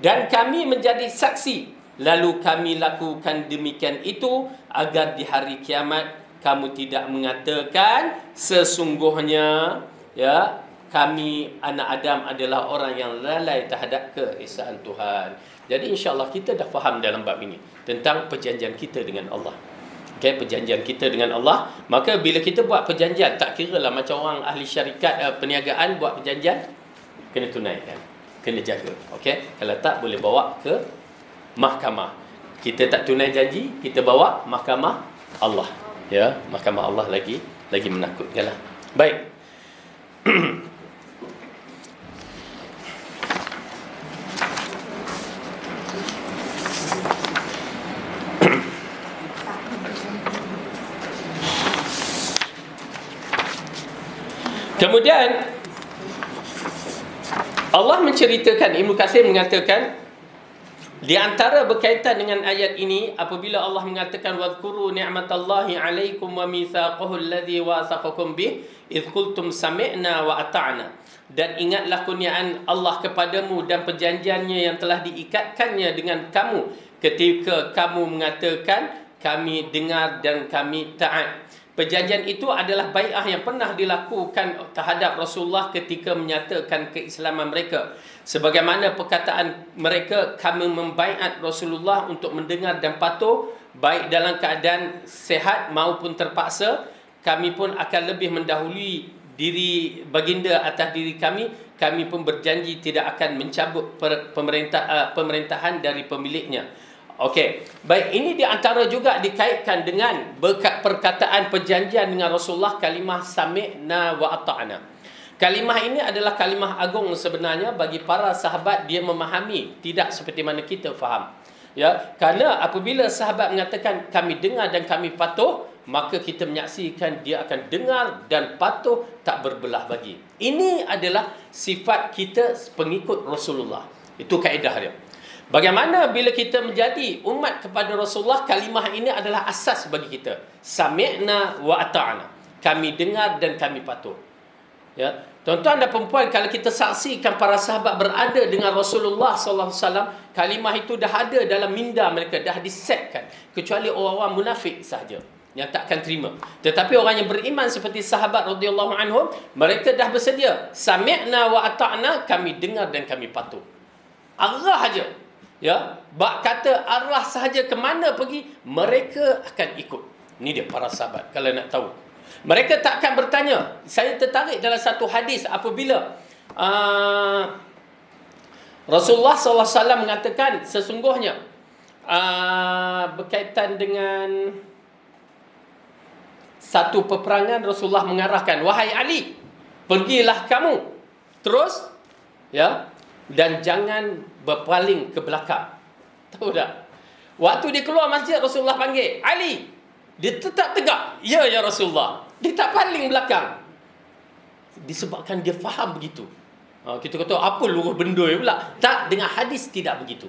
dan kami menjadi saksi. Lalu kami lakukan demikian itu agar di hari kiamat kamu tidak mengatakan sesungguhnya ya kami anak Adam adalah orang yang lalai terhadap keesaan Tuhan. Jadi insya-Allah kita dah faham dalam bab ini tentang perjanjian kita dengan Allah. Okey, perjanjian kita dengan Allah. Maka bila kita buat perjanjian, tak kiralah macam orang ahli syarikat perniagaan buat perjanjian, kena tunaikan, kena jaga. Okey, kalau tak boleh bawa ke mahkamah. Kita tak tunai janji, kita bawa mahkamah Allah. Ya, mahkamah Allah lagi menakutkanlah. Baik. Kemudian Allah menceritakan, Ibnu Katsir mengatakan di antara berkaitan dengan ayat ini apabila Allah mengatakan wadhkuru ni'matallahi 'alaikum wa mitsaqahu alladhi wasaqakum bih idh qultum sami'na wa ata'na, dan ingatlah kurniaan Allah kepadamu dan perjanjiannya yang telah diikatkannya dengan kamu ketika kamu mengatakan kami dengar dan kami taat. perjanjian itu adalah bai'ah yang pernah dilakukan terhadap Rasulullah ketika menyatakan keislaman mereka. Sebagaimana perkataan mereka, kami membaiat Rasulullah untuk mendengar dan patuh, baik dalam keadaan sehat maupun terpaksa. Kami pun akan lebih mendahului diri baginda atas diri kami. Kami pun berjanji tidak akan mencabut pemerintahan dari pemiliknya. Okey, baik, ini di antara juga dikaitkan dengan perkataan perjanjian dengan Rasulullah, kalimah sami'na wa ata'na. Kalimah ini adalah kalimah agung sebenarnya bagi para sahabat, dia memahami, tidak seperti mana kita faham. Ya, kerana apabila sahabat mengatakan kami dengar dan kami patuh, maka kita menyaksikan dia akan dengar dan patuh, tak berbelah bagi. Ini adalah sifat kita pengikut Rasulullah. Itu kaedah dia. Bagaimana bila kita menjadi umat kepada Rasulullah, kalimah ini adalah asas bagi kita. Sami'na wa ata'na. Kami dengar dan kami patuh. Ya, tuan-tuan dan perempuan, kalau kita saksikan para sahabat berada dengan Rasulullah sallallahu alaihi wasallam, kalimah itu dah ada dalam minda mereka, dah disetkan, kecuali orang-orang munafik sahaja yang tak akan terima. Tetapi orang yang beriman seperti sahabat radhiyallahu anhum, mereka dah bersedia. Sami'na wa ata'na, kami dengar dan kami patuh. Arah aja. Ya, bak kata arah sahaja ke mana pergi, mereka akan ikut. Ini dia para sahabat kalau nak tahu. Mereka tak akan bertanya. Saya tertarik dalam satu hadis apabila Rasulullah SAW mengatakan sesungguhnya berkaitan dengan satu peperangan, Rasulullah mengarahkan, wahai Ali, pergilah kamu terus, ya, dan jangan berpaling ke belakang. Tahu tak? Waktu dia keluar masjid, Rasulullah panggil, Ali. Dia tetap tegak. Ya, ya Rasulullah. Dia tak paling belakang. Disebabkan dia faham begitu. Kita kata, apa luruh bendul pula? Tak, dengan hadis tidak begitu.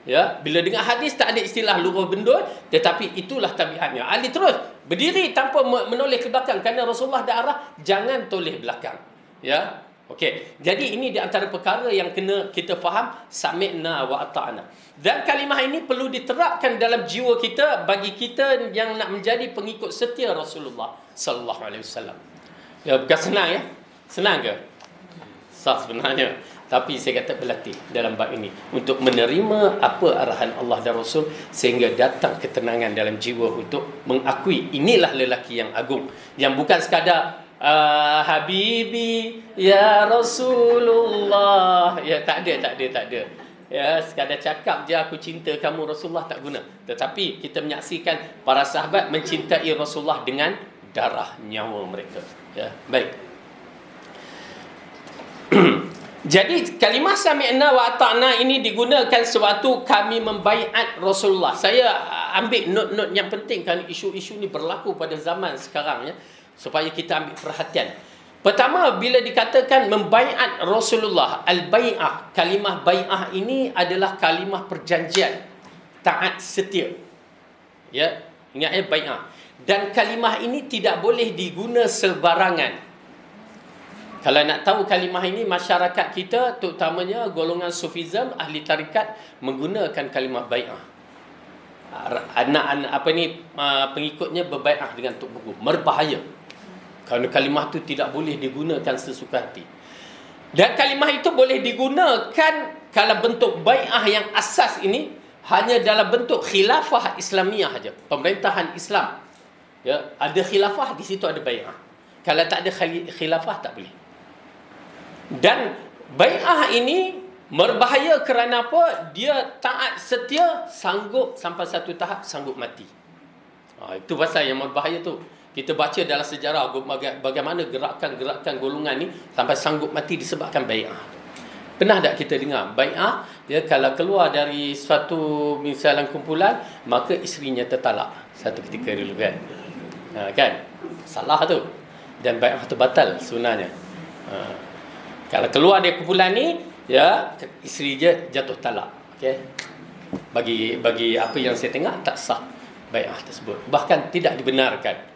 Ya, bila dengan hadis tak ada istilah luruh bendul, tetapi itulah tabiatnya. Ali terus berdiri tanpa menoleh ke belakang kerana Rasulullah dah arah, jangan toleh belakang. Ya. Okey, jadi ini di antara perkara yang kena kita faham, sami'na wa ata'na. Dan kalimah ini perlu diterapkan dalam jiwa kita bagi kita yang nak menjadi pengikut setia Rasulullah sallallahu alaihi wasallam. Ya, bukan senang ya? Senang ke? Sah sebenarnya. Tapi saya kata berlatih dalam bab ini untuk menerima apa arahan Allah dan Rasul sehingga datang ketenangan dalam jiwa untuk mengakui inilah lelaki yang agung, yang bukan sekadar Habibi ya Rasulullah. Ya, tak ada. Ya, sekadar cakap je aku cinta kamu Rasulullah, tak guna. Tetapi kita menyaksikan para sahabat mencintai Rasulullah dengan darah nyawa mereka. Ya, baik. Jadi kalimah sami'na wa ata'na ini digunakan sewaktu kami membaiat Rasulullah. Saya ambil not-not yang penting kerana isu-isu ni berlaku pada zaman sekarang, ya, supaya kita ambil perhatian. Pertama, bila dikatakan membaiat Rasulullah, al-bai'ah, kalimah bai'ah ini adalah kalimah perjanjian, taat setia. Ya, ingat ya, bai'ah. Dan kalimah ini tidak boleh diguna sebarangan. Kalau nak tahu kalimah ini, masyarakat kita, terutamanya golongan Sufism, ahli tarikat, menggunakan kalimah bai'ah. Anak-anak pengikutnya berbai'ah dengan Tok Buku. Berbahaya. Kerana kalimah itu tidak boleh digunakan sesuka hati. Dan kalimah itu boleh digunakan kalau bentuk bai'ah yang asas ini hanya dalam bentuk khilafah Islamiyah saja, pemerintahan Islam. Ya, ada khilafah, di situ ada bai'ah. Kalau tak ada khilafah, tak boleh. Dan bai'ah ini berbahaya kerana apa? Dia taat setia, sanggup sampai satu tahap, sanggup mati. Itu pasal yang berbahaya tu. Kita baca dalam sejarah bagaimana gerakan-gerakan golongan ni sampai sanggup mati disebabkan bai'ah. Pernah tak kita dengar bai'ah, dia kalau keluar dari suatu misalan kumpulan, maka isterinya tertalak satu ketika dulu, kan? Kan? Salah tu. Dan bai'ah tu batal sebenarnya. Kalau keluar dari kumpulan ni, ya, isteri dia jatuh talak. Okey. Bagi apa yang saya tengok, tak sah bai'ah tersebut. Bahkan tidak dibenarkan.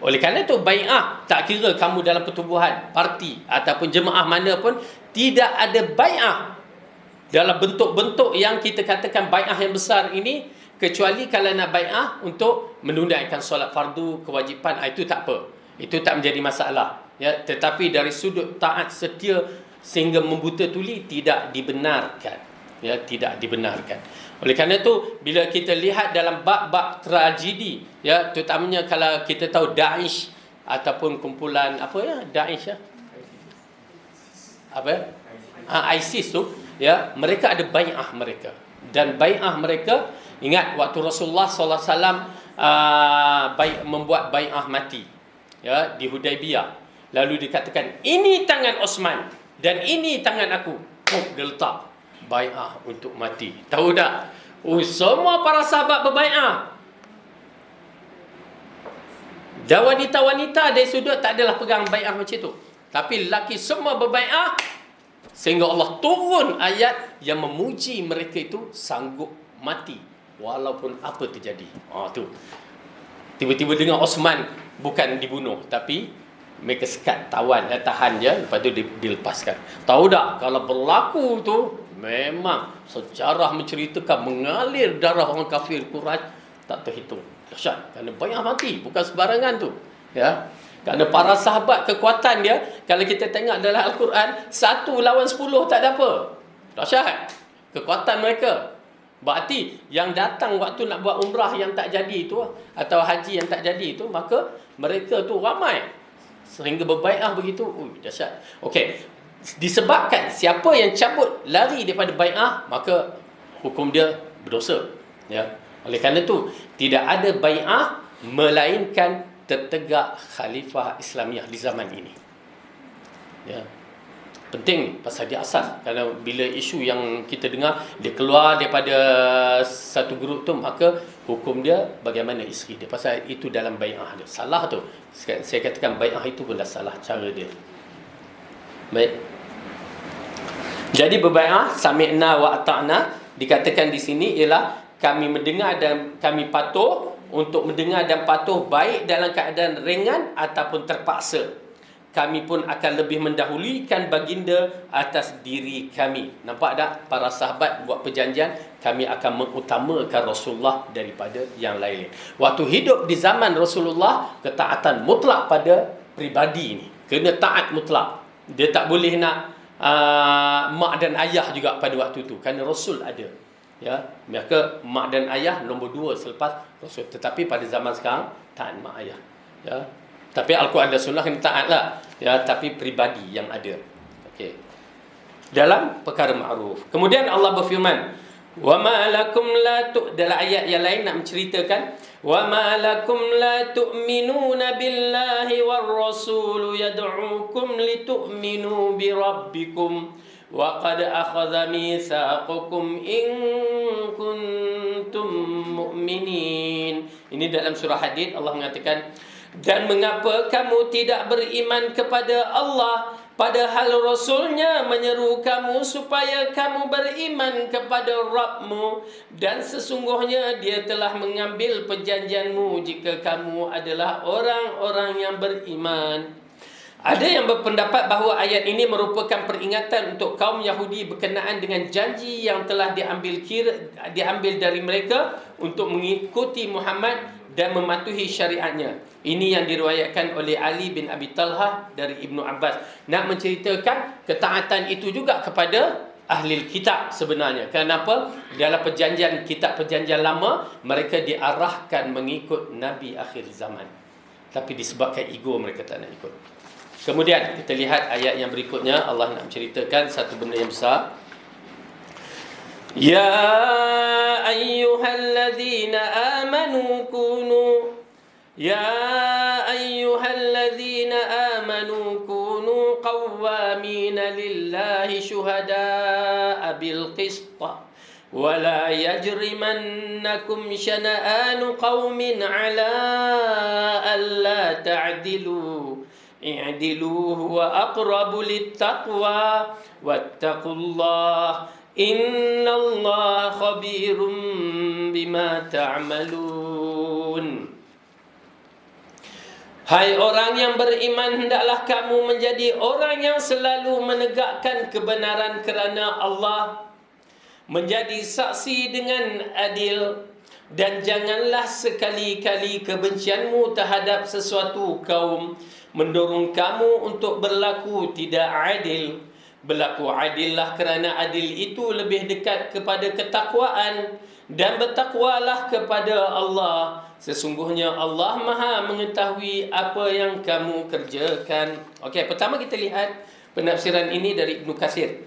Oleh kerana itu, bai'ah, tak kira kamu dalam pertubuhan, parti ataupun jemaah mana pun, tidak ada bai'ah dalam bentuk-bentuk yang kita katakan bai'ah yang besar ini, kecuali kalau nak bai'ah untuk menunaikan solat fardu kewajipan, itu tak apa, itu tak menjadi masalah, ya. Tetapi dari sudut taat setia sehingga membuta tuli tidak dibenarkan, ya, tidak dibenarkan. Oleh kerana itu, bila kita lihat dalam bab-bab tragedi, ya, terutamanya kalau kita tahu Daesh ataupun kumpulan apa ya, Daesh ya, apa ya, ISIS tu, ya, mereka ada bai'ah mereka, dan bai'ah mereka, ingat waktu Rasulullah sallallahu alaihi wasallam membuat bai'ah mati, ya, di Hudaibiyah, lalu dikatakan ini tangan Osman dan ini tangan aku, dia letak bai'ah untuk mati. Tahu tak? Semua para sahabat berbai'ah. Dan wanita-wanita dari sudut tak adalah pegang bai'ah macam tu, tapi lelaki semua berbai'ah, sehingga Allah turun ayat yang memuji mereka itu sanggup mati walaupun apa terjadi. Tu tiba-tiba dengar Osman bukan dibunuh, tapi mereka sekat, tahan je, lepas tu dilepaskan. Tahu tak, kalau berlaku tu memang sejarah menceritakan mengalir darah orang kafir Quraisy tak terhitung. Dahsyat, kerana banyak mati, bukan sebarangan tu, ya. Kerana para sahabat, kekuatan dia, kalau kita tengok dalam Al-Quran, 1 lawan 10 tak ada apa. Dahsyat kekuatan mereka. Berarti yang datang waktu nak buat umrah yang tak jadi itu, atau haji yang tak jadi itu, maka mereka tu ramai sehingga berbai'ah begitu. Dahsyat. Okey, disebabkan siapa yang cabut lari daripada bai'ah, maka hukum dia berdosa, ya. Oleh kerana itu, tidak ada bai'ah melainkan tertegak khalifah Islamiah di zaman ini, ya. Penting ni, pasal dia asas. Kerana bila isu yang kita dengar, dia keluar daripada satu grup tu, maka hukum dia bagaimana isteri dia. Pasal itu dalam bai'ah dia. Salah tu. Saya katakan bai'ah itu pun dah salah cara dia. Baik. Jadi berbai'ah, sami'na wa ata'na, dikatakan di sini ialah kami mendengar dan kami patuh. Untuk mendengar dan patuh, baik dalam keadaan ringan ataupun terpaksa. Kami pun akan lebih mendahulukan baginda atas diri kami. Nampak tak? Para sahabat buat perjanjian, kami akan mengutamakan Rasulullah daripada yang lain. Waktu hidup di zaman Rasulullah, ketaatan mutlak pada pribadi ni. Kena taat mutlak. Dia tak boleh nak mak dan ayah juga pada waktu tu, kerana Rasul ada, ya. Maka mak dan ayah nombor 2 selepas Rasul. Tetapi pada zaman sekarang, taat mak ayah, ya. Tapi Al-Quran dan Sunnah kena taat lah, ya. Tapi pribadi yang ada, okey, dalam perkara ma'ruf. Kemudian Allah berfirman, wa ma lakum la dalam ayat yang lain nak menceritakan, wa ma lakum la tu'minuna billahi war rasul yad'ukum litu'minu bi rabbikum wa qad akhadha mitsaqakum in kuntum mu'minin. Ini dalam surah Hadid, Allah mengatakan, dan mengapa kamu tidak beriman kepada Allah, padahal Rasulnya menyeru kamu supaya kamu beriman kepada Rabbmu, dan sesungguhnya dia telah mengambil perjanjianmu jika kamu adalah orang-orang yang beriman. Ada yang berpendapat bahawa ayat ini merupakan peringatan untuk kaum Yahudi berkenaan dengan janji yang telah diambil dari mereka untuk mengikuti Muhammad dan mematuhi syariatnya. Ini yang diriwayatkan oleh Ali bin Abi Talhah dari Ibnu Abbas. Nak menceritakan ketaatan itu juga kepada ahli kitab sebenarnya. Kenapa? Dalam kitab perjanjian lama, mereka diarahkan mengikut Nabi akhir zaman. Tapi disebabkan ego, mereka tak nak ikut. Kemudian kita lihat ayat yang berikutnya. Allah nak menceritakan satu benda yang besar. Ya ayyuhalladzina amanu kunu qawwamina lillahi syuhada'a bil qist wa la yajrimannakum syana'anu qaumin 'ala alla ta'dilu i'dilu huwa aqrabu littaqwa wattaqullah innallaha khabirum bima ta'malun. Hai orang yang beriman, hendaklah kamu menjadi orang yang selalu menegakkan kebenaran kerana Allah, menjadi saksi dengan adil, dan janganlah sekali-kali kebencianmu terhadap sesuatu kaum mendorong kamu untuk berlaku tidak adil. Berlaku adillah kerana adil itu lebih dekat kepada ketakwaan, dan bertakwalah kepada Allah. Sesungguhnya Allah Maha mengetahui apa yang kamu kerjakan. Okey, pertama kita lihat penafsiran ini dari Ibnu Katsir.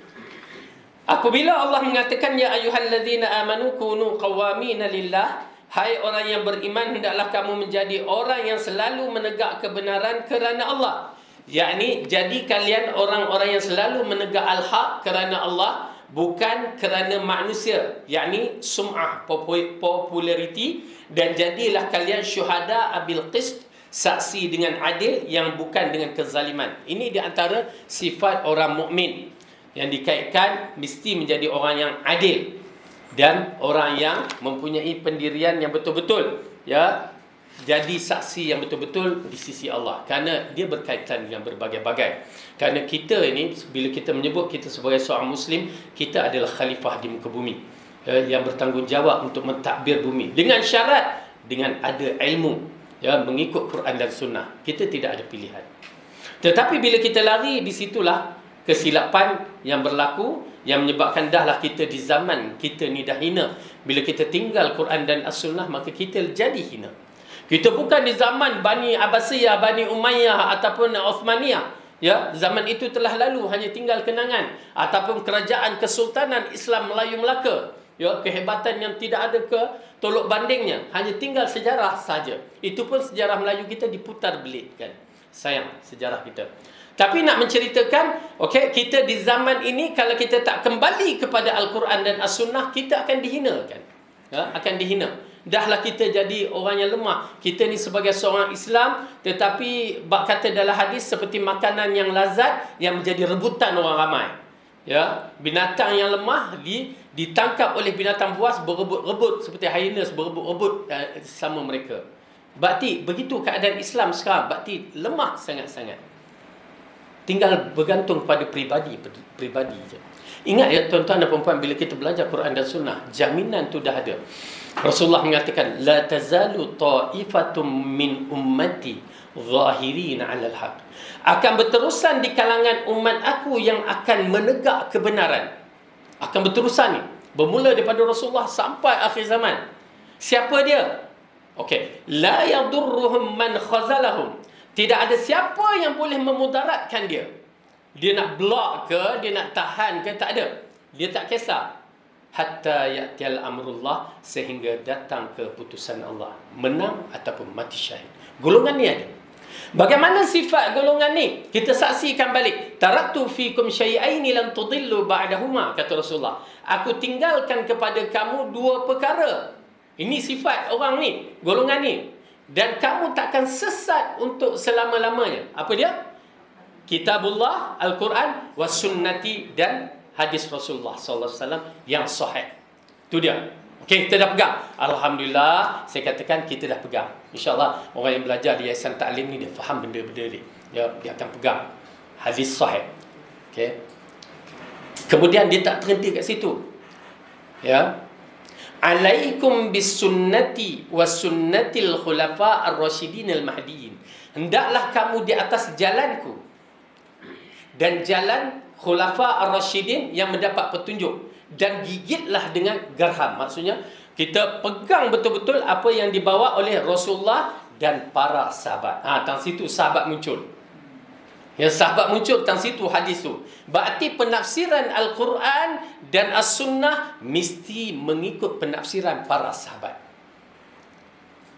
Apabila Allah mengatakan ya ayyuhallazina amanu kunu qawwamina lillah, hai orang yang beriman, hendaklah kamu menjadi orang yang selalu menegak kebenaran kerana Allah. Yakni jadi kalian orang-orang yang selalu menegak al-haq kerana Allah, bukan kerana manusia, yakni sum'ah, populariti, dan jadilah kalian syuhada bil qist, saksi dengan adil yang bukan dengan kezaliman. Ini di antara sifat orang mukmin yang dikaitkan mesti menjadi orang yang adil dan orang yang mempunyai pendirian yang betul-betul, ya, jadi saksi yang betul-betul di sisi Allah, kerana dia berkaitan dengan berbagai-bagai. Kerana kita ini, bila kita menyebut kita sebagai seorang Muslim, kita adalah khalifah di muka bumi, yang bertanggungjawab untuk mentadbir bumi dengan syarat, dengan ada ilmu, ya, mengikut Quran dan Sunnah. Kita tidak ada pilihan. Tetapi bila kita lari, di situlah kesilapan yang berlaku, yang menyebabkan dahlah kita di zaman kita ni dah hina. Bila kita tinggal Quran dan As-Sunnah, maka kita jadi hina. Kita bukan di zaman Bani Abbasiyah, Bani Umayyah ataupun Uthmaniyah. Ya, zaman itu telah lalu, hanya tinggal kenangan. Ataupun kerajaan kesultanan Islam Melayu Melaka. Ya, kehebatan yang tidak ada ke tolok bandingnya, hanya tinggal sejarah saja. Itu pun sejarah Melayu kita diputar belitkan. Sayang sejarah kita. Tapi nak menceritakan, okey, kita di zaman ini kalau kita tak kembali kepada Al-Quran dan As-Sunnah, kita akan dihinakan. Ya, akan dihina. Dahlah kita jadi orang yang lemah. Kita ni sebagai seorang Islam, tetapi bab kata dalam hadis seperti makanan yang lazat yang menjadi rebutan orang ramai. Ya, binatang yang lemah ditangkap oleh binatang buas, berebut-rebut seperti hyenas berebut-rebut sama mereka. Berarti begitu keadaan Islam sekarang, berarti lemah sangat-sangat. Tinggal bergantung pada peribadi je. Ingat ya tuan-tuan dan puan-puan, bila kita belajar Quran dan Sunnah, jaminan tu dah ada. Rasulullah mengatakan la tazalu ta'ifatum min ummati zahirin 'alal haq. Akan berterusan di kalangan umat aku yang akan menegak kebenaran. Akan berterusan ni, bermula daripada Rasulullah sampai akhir zaman. Siapa dia? Okey, la yadurruhum man khazalahum. Tidak ada siapa yang boleh memudaratkan dia. Dia nak block ke, dia nak tahan ke, tak ada. Dia tak kisah. Hatta ya'tiyal amrullah, sehingga datang keputusan Allah, menang ataupun mati syahid. Golongan ni ada. Bagaimana sifat golongan ni? Kita saksikan balik. Taraktu fikum syai'aini lam tudillu ba'dahuma, kata Rasulullah. Aku tinggalkan kepada kamu dua perkara. Ini sifat orang ni, golongan ni. Dan kamu takkan sesat untuk selama-lamanya. Apa dia? Kitabullah, Al-Quran, was sunnati, dan hadis Rasulullah sallallahu alaihi wasallam yang sahih. Itu dia. Okey, kita dah pegang. Alhamdulillah, saya katakan kita dah pegang. InsyaAllah orang yang belajar di Yayasan Ta'lim ni dia faham benda-benda ni. Dia akan pegang hadis sahih. Okey. Kemudian dia tak terhenti kat situ. Ya. Alaikum bis sunnati was sunnatil khulafa ar-rasyidin al-mahdiyyin. Hendaklah kamu di atas jalanku dan jalan khulafa ar-rasyidin yang mendapat petunjuk, dan gigitlah dengan gerham. Maksudnya kita pegang betul-betul apa yang dibawa oleh Rasulullah dan para sahabat. Tang situ sahabat muncul. Yang sahabat muncul, tang situ hadis tu. Berarti penafsiran Al-Quran dan As-Sunnah mesti mengikut penafsiran para sahabat.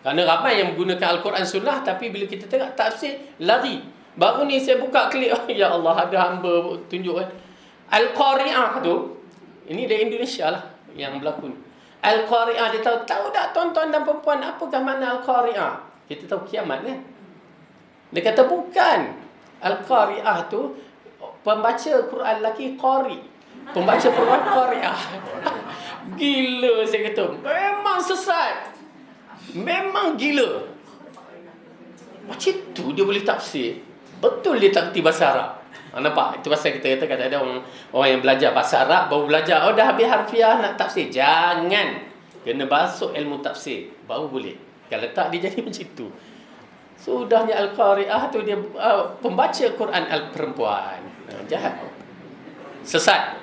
Kerana ramai yang menggunakan Al-Quran Sunnah, tapi bila kita tengok tafsir, lari. Baru ni saya buka klik, oh, ya Allah, ada hamba tunjuk kan. Al-Qari'ah tu, ini dari Indonesia lah yang berlaku. Al-Qari'ah, dia tahu tak tuan-tuan dan perempuan, apakah makna Al-Qari'ah? Kita tahu kiamat kan. Dia kata bukan. Al-Qari'ah tu pembaca Quran lelaki, Qari. Pembaca Quran Qari'ah. Gila, saya kata. Memang sesat. Memang gila. Macam tu dia boleh tafsir. Betul dia tak kerti bahasa Arab. Nampak? Itu pasal kita kata kadang-kadang orang yang belajar bahasa Arab baru belajar, oh dah habis harfiah nak tafsir. Jangan. Kena masuk ilmu tafsir baru boleh. Kalau tak dia jadi macam tu. Sudahnya Al-Qari'ah tu dia pembaca Quran perempuan. Jahat. Sesat.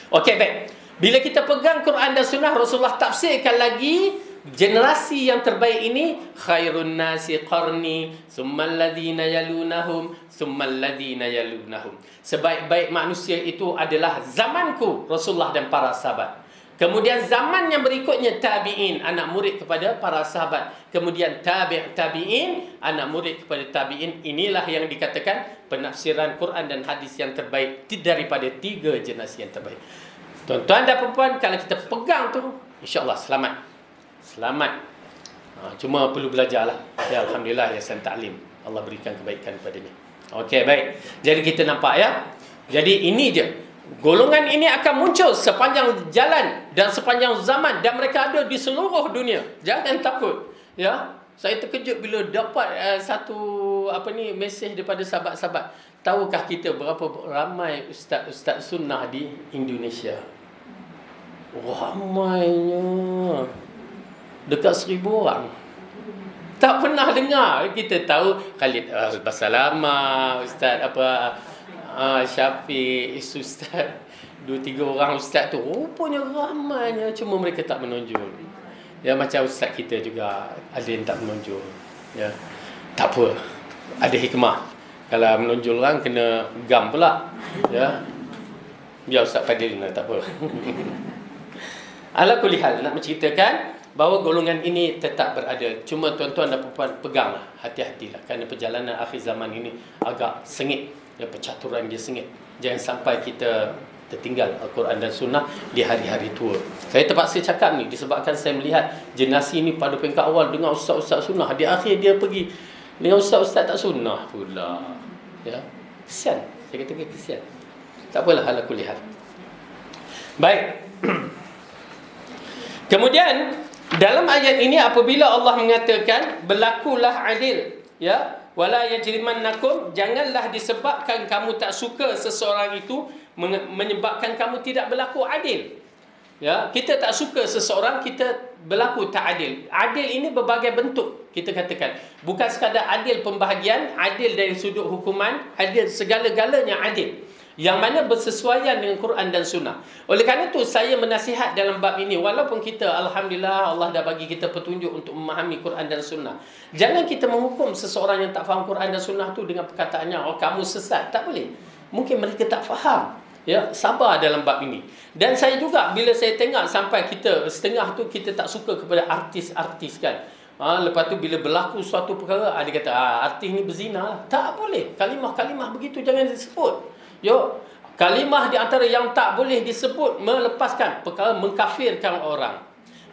Okey, baik. Bila kita pegang Quran dan Sunnah, Rasulullah tafsirkan lagi generasi yang terbaik ini, khairun nasi qarni, summal ladzina yalunahum, summal ladzina yalunahum. Sebaik-baik manusia itu adalah zamanku, Rasulullah dan para sahabat. Kemudian zaman yang berikutnya tabi'in, anak murid kepada para sahabat. Kemudian tabi'in, anak murid kepada tabi'in. Inilah yang dikatakan penafsiran Quran dan hadis yang terbaik daripada 3 generasi yang terbaik. Tuan-tuan dan puan-puan, kalau kita pegang tu, insya-Allah selamat. Selamat. Cuma perlu belajarlah. Ya, alhamdulillah yayasan ta'lim. Allah berikan kebaikan kepadanya. Okey, baik. Jadi kita nampak ya. Jadi ini je. Golongan ini akan muncul sepanjang jalan dan sepanjang zaman dan mereka ada di seluruh dunia. Jangan takut. Ya. Saya terkejut bila dapat satu mesej daripada sahabat-sahabat. Tahukah kita berapa ramai ustaz-ustaz sunnah di Indonesia? Ramainya. Dekat 1,000 orang. Tak pernah dengar. Kita tahu Khalid Basalama, Ustaz Syafiq, Ustaz 2-3 orang ustaz tu. Rupanya ramainya, cuma mereka tak menonjol. Ya, macam ustaz kita juga ada yang tak menonjol. Ya. Tak apa. Ada hikmah. Kalau menonjol orang kena gam pula. Ya. Biar Ustaz Fadil tak apa. Ala kulli hal, nak menceritakan bahawa golongan ini tetap berada. Cuma tuan-tuan dan puan-puan peganglah, hati-hatilah, kerana perjalanan akhir zaman ini agak sengit. Ya, percaturan dia sengit. Jangan sampai kita tertinggal Al-Quran dan Sunnah di hari-hari tua. Saya terpaksa cakap ni disebabkan saya melihat generasi ini pada peringkat awal dengan ustaz-ustaz Sunnah, di akhir dia pergi dengan ustaz-ustaz tak Sunnah pula. Ya, kesian. Saya kata kesian. Tak apalah, ala kulli hal. Baik. Kemudian dalam ayat ini apabila Allah mengatakan berlakulah adil, ya, wala yajrimannakum, janganlah disebabkan kamu tak suka seseorang itu menyebabkan kamu tidak berlaku adil. Ya, kita tak suka seseorang, kita berlaku tak adil. Adil ini berbagai bentuk. Kita katakan bukan sekadar adil pembahagian, adil dari sudut hukuman, adil segala-galanya adil, yang mana bersesuaian dengan Quran dan Sunnah. Oleh kerana itu saya menasihat dalam bab ini, walaupun kita alhamdulillah Allah dah bagi kita petunjuk untuk memahami Quran dan Sunnah, jangan kita menghukum seseorang yang tak faham Quran dan Sunnah tu dengan perkataannya, oh kamu sesat. Tak boleh. Mungkin mereka tak faham. Ya, sabar dalam bab ini. Dan saya juga bila saya tengok sampai kita setengah tu kita tak suka kepada artis-artis kan. Lepas tu bila berlaku suatu perkara, dia kata artis ni berzina lah. Tak boleh. Kalimah-kalimah begitu jangan disebut. Yo, kalimah di antara yang tak boleh disebut melepaskan perkara mengkafirkan orang,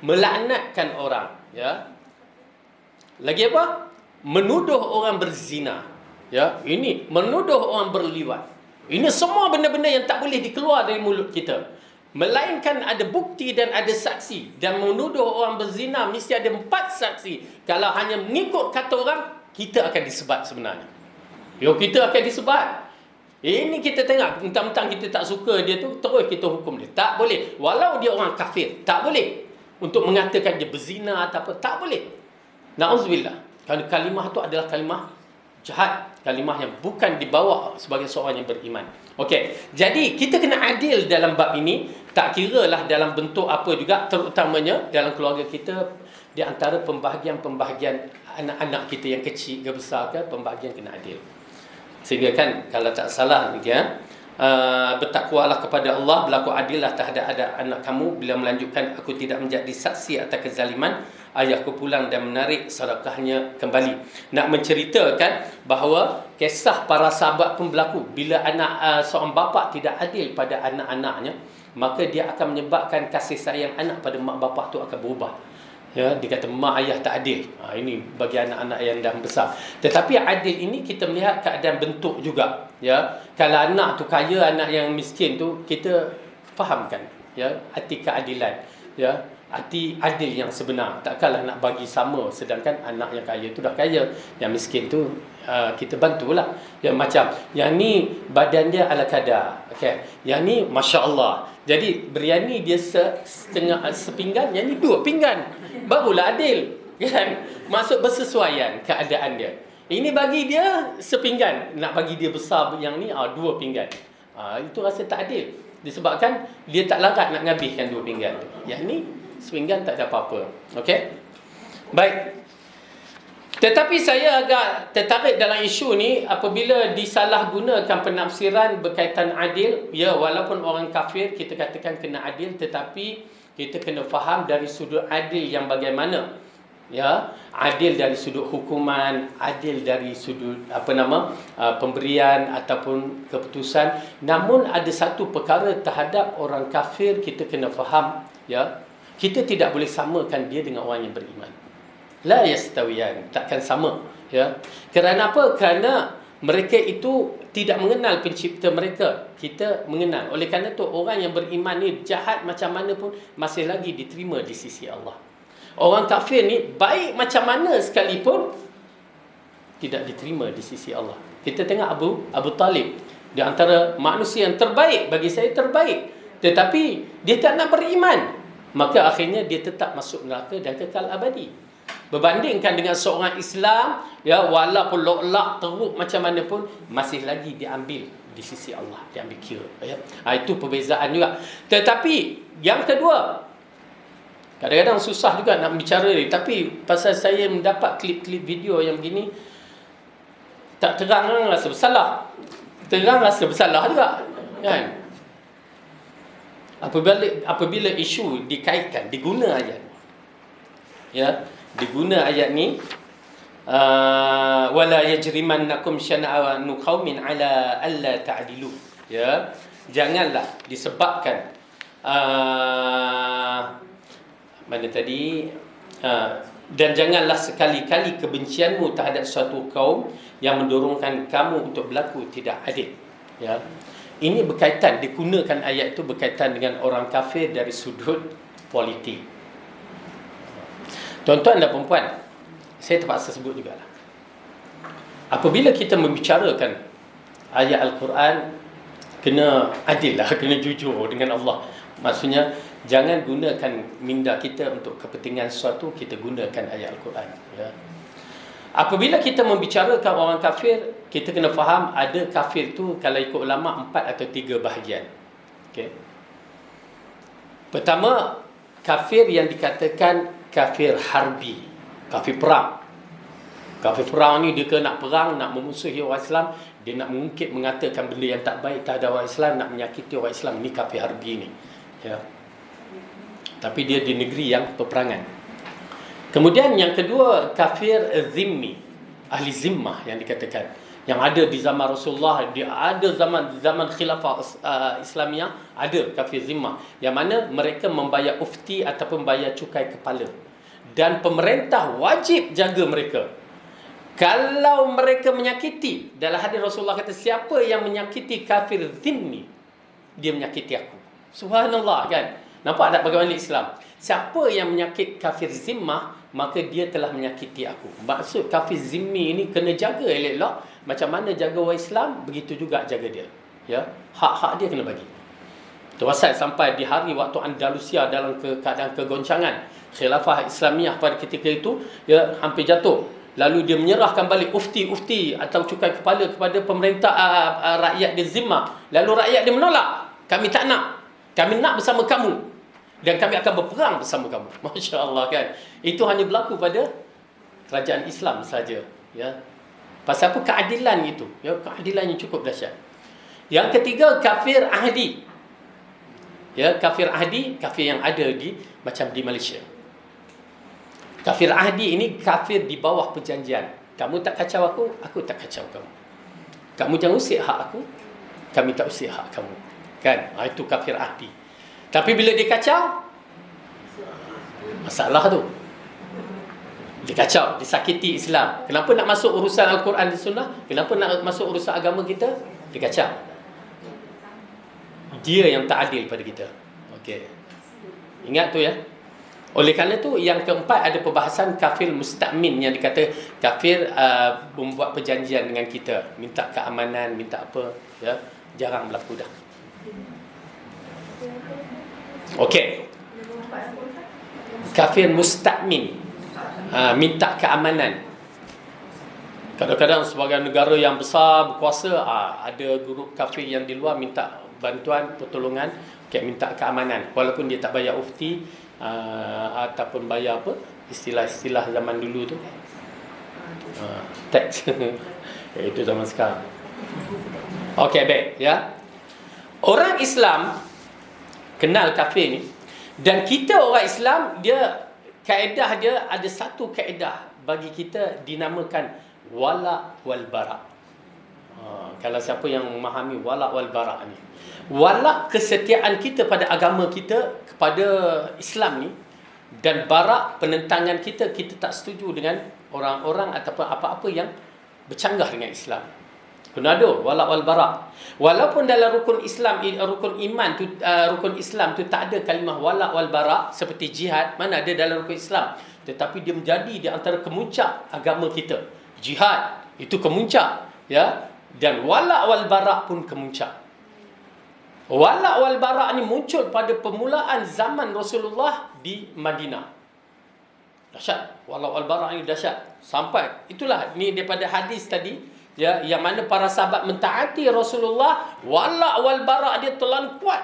melaknatkan orang, ya. Lagi apa? Menuduh orang berzina. Ya, ini menuduh orang berliwat. Ini semua benda-benda yang tak boleh dikeluar dari mulut kita, melainkan ada bukti dan ada saksi. Dan menuduh orang berzina mesti ada 4 saksi. Kalau hanya mengikut kata orang, kita akan disebat sebenarnya. Yo, kita akan disebat. Ini kita tengok, mentang-mentang kita tak suka dia tu, terus kita hukum dia. Tak boleh. Walau dia orang kafir, tak boleh. Untuk mengatakan dia berzina atau apa, tak boleh. Na'udzubillah. Kerana kalimah tu adalah kalimah jahat. Kalimah yang bukan dibawa sebagai seorang yang beriman. Okey, jadi kita kena adil dalam bab ini. Tak kiralah dalam bentuk apa juga, terutamanya dalam keluarga kita, di antara pembahagian-pembahagian anak-anak kita yang kecil ke besar ke, pembahagian kena adil. Sehingga kan kalau tak salah ya, bertakwalah kepada Allah, berlaku adillah terhadap anak kamu. Bila melanjutkan, aku tidak menjadi saksi atas kezaliman ayahku pulang dan menarik sedekahnya kembali. Nak menceritakan bahawa kisah para sahabat pun berlaku. Bila anak seorang bapa tidak adil pada anak-anaknya, maka dia akan menyebabkan kasih sayang anak pada mak bapak tu akan berubah. Ya, dia kata mak ayah tak adil. Ini bagi anak-anak yang dah besar. Tetapi adil ini kita melihat keadaan bentuk juga. Ya, kalau anak tu kaya, anak yang miskin tu kita fahamkan. Ya, arti keadilan. ya, arti adil yang sebenar. Takkanlah nak bagi sama, sedangkan anak yang kaya tu dah kaya, yang miskin tu kita bantulah. Yang macam yang ni badan dia ala kadar, okey, yang ni masya-Allah, jadi biryani dia setengah sepinggan, yang ni 2 pinggan, barulah adil, kan? Maksud bersesuaian keadaan dia. Ini bagi dia sepinggan, nak bagi dia besar yang ni 2 pinggan. Itu rasa tak adil. Disebabkan dia tak larat nak ngabiskan 2 pinggan tu. Yang ni sepinggan tak ada apa-apa. Okey? Baik. Tetapi saya agak tertarik dalam isu ni apabila disalahgunakan penafsiran berkaitan adil. Ya, walaupun orang kafir kita katakan kena adil, tetapi kita kena faham dari sudut adil yang bagaimana. Ya, adil dari sudut hukuman, adil dari sudut pemberian ataupun keputusan. Namun ada satu perkara terhadap orang kafir kita kena faham, ya. Kita tidak boleh samakan dia dengan orang yang beriman. La yastawiyan, takkan sama, ya. Kerana apa? Kerana mereka itu tidak mengenal pencipta mereka. Kita mengenal. Oleh kerana itu orang yang beriman ni jahat macam mana pun masih lagi diterima di sisi Allah. Orang kafir ni baik macam mana sekalipun tidak diterima di sisi Allah. Kita tengok Abu Talib, di antara manusia yang terbaik, bagi saya terbaik, tetapi dia tak nak beriman, maka akhirnya dia tetap masuk neraka dan kekal abadi. Berbandingkan dengan seorang Islam, ya, walaupun lo'lak teruk macam mana pun masih lagi diambil di sisi Allah, diambil kira, ya. Itu perbezaan juga. Tetapi yang kedua, kadang-kadang susah juga nak bicara ni, tapi pasal saya mendapat klip-klip video yang begini, tak terang rasa bersalah. Terang rasa bersalah juga, kan? Apabila isu dikaitkan, diguna ayat, ya, diguna ayat ni, wala yajrimannakum syana'anu qaumin ala alla ta'dilu, ya, janganlah disebabkan mana tadi, dan janganlah sekali-kali kebencianmu terhadap suatu kaum yang mendorongkan kamu untuk berlaku tidak adil, ya. Ini berkaitan, digunakan ayat itu berkaitan dengan orang kafir dari sudut politik. Tuan-tuan dan puan-puan, saya terpaksa sebut jugalah, apabila kita membicarakan ayat Al-Quran, kena adil lah, kena jujur dengan Allah. Maksudnya jangan gunakan minda kita untuk kepentingan sesuatu, kita gunakan ayat Al-Quran, ya. Apabila kita membicarakan orang kafir, kita kena faham ada kafir tu kalau ikut ulama 4 atau 3 bahagian. Okey. Pertama, kafir yang dikatakan kafir harbi, kafir perang. Kafir perang ni dia nak perang, nak memusuhi orang Islam, dia nak mengungkit, mengatakan benda yang tak baik terhadap orang Islam, nak menyakiti orang Islam. Ni kafir harbi ni, ya. Tapi dia di negeri yang peperangan. Kemudian yang kedua, kafir zimmi, ahli zimmah yang dikatakan, yang ada di zaman Rasulullah, dia ada zaman khilafah Islamiyah, ada kafir zimmah, yang mana mereka membayar ufti ataupun bayar cukai kepala, dan pemerintah wajib jaga mereka. Kalau mereka menyakiti, dalam hadis Rasulullah kata, siapa yang menyakiti kafir zimmi, dia menyakiti aku. Subhanallah, kan? Nampak tak bagaimana Islam? Siapa yang menyakit kafir zimmah, maka dia telah menyakiti aku. Maksud kafir zimmi ini kena jaga elok-elok. Macam mana jaga orang Islam, begitu juga jaga dia, ya. Hak-hak dia kena bagi. Terwasal sampai di hari waktu Andalusia dalam keadaan kegoncangan, khilafah Islamiyah pada ketika itu, ya, hampir jatuh. Lalu dia menyerahkan balik ufti atau cukai kepala kepada pemerintah rakyat di zimmah. Lalu rakyat dia menolak. Kami tak nak. Kami nak bersama kamu. Dan kami akan berperang bersama kamu. Masya Allah, kan? Itu hanya berlaku pada kerajaan Islam saja, ya. Pasal apa? Keadilan itu, ya, keadilan yang cukup dahsyat. Yang ketiga, kafir ahdi. Ya, kafir ahdi, kafir yang ada di macam di Malaysia. Kafir ahdi ini kafir di bawah perjanjian. Kamu tak kacau aku tak kacau kamu. Kamu jangan usik hak aku, kami tak usik hak kamu. Kan? Itu kafir ahdi. Tapi bila dia kacau, masalah tu. Dia kacau, disakiti Islam. Kenapa nak masuk urusan Al-Quran dan Sunnah? Kenapa nak masuk urusan agama kita? Dia kacau. Dia yang tak adil pada kita. Okey. Ingat tu ya. Oleh kerana tu yang keempat ada perbahasan kafir musta'min, yang dikata kafir membuat perjanjian dengan kita, minta keamanan, minta apa, ya, jarang berlaku dah. Okey. Kafir musta'min, minta keamanan. Kadang-kadang sebagai negara yang besar berkuasa, ada grup kafir yang di luar minta bantuan, pertolongan, minta keamanan, walaupun dia tak bayar ufti ataupun bayar apa istilah-istilah zaman dulu tu, tax. Itu zaman sekarang. Okey, baik ya. Orang Islam kenal kafir ni, dan kita orang Islam, dia kaedah dia ada satu kaedah bagi kita dinamakan wala wal bara. Kalau siapa yang memahami wala wal bara ni, wala kesetiaan kita pada agama kita, kepada Islam ni, dan bara penentangan kita tak setuju dengan orang-orang ataupun apa-apa yang bercanggah dengan Islam. Kena ada wala wal bara. Walaupun dalam rukun Islam, rukun iman tu, rukun Islam tu tak ada kalimah wala wal bara seperti jihad, mana ada dalam rukun Islam, tetapi dia menjadi di antara kemuncak agama kita. Jihad itu kemuncak, ya, dan wala wal bara pun kemuncak. Wala wal bara ni muncul pada permulaan zaman Rasulullah di Madinah. Dahsyat. Wala wal bara ni dahsyat. Sampai itulah ni daripada hadis tadi, ya, yang mana para sahabat mentaati Rasulullah, wala wal bara dia terlalu kuat.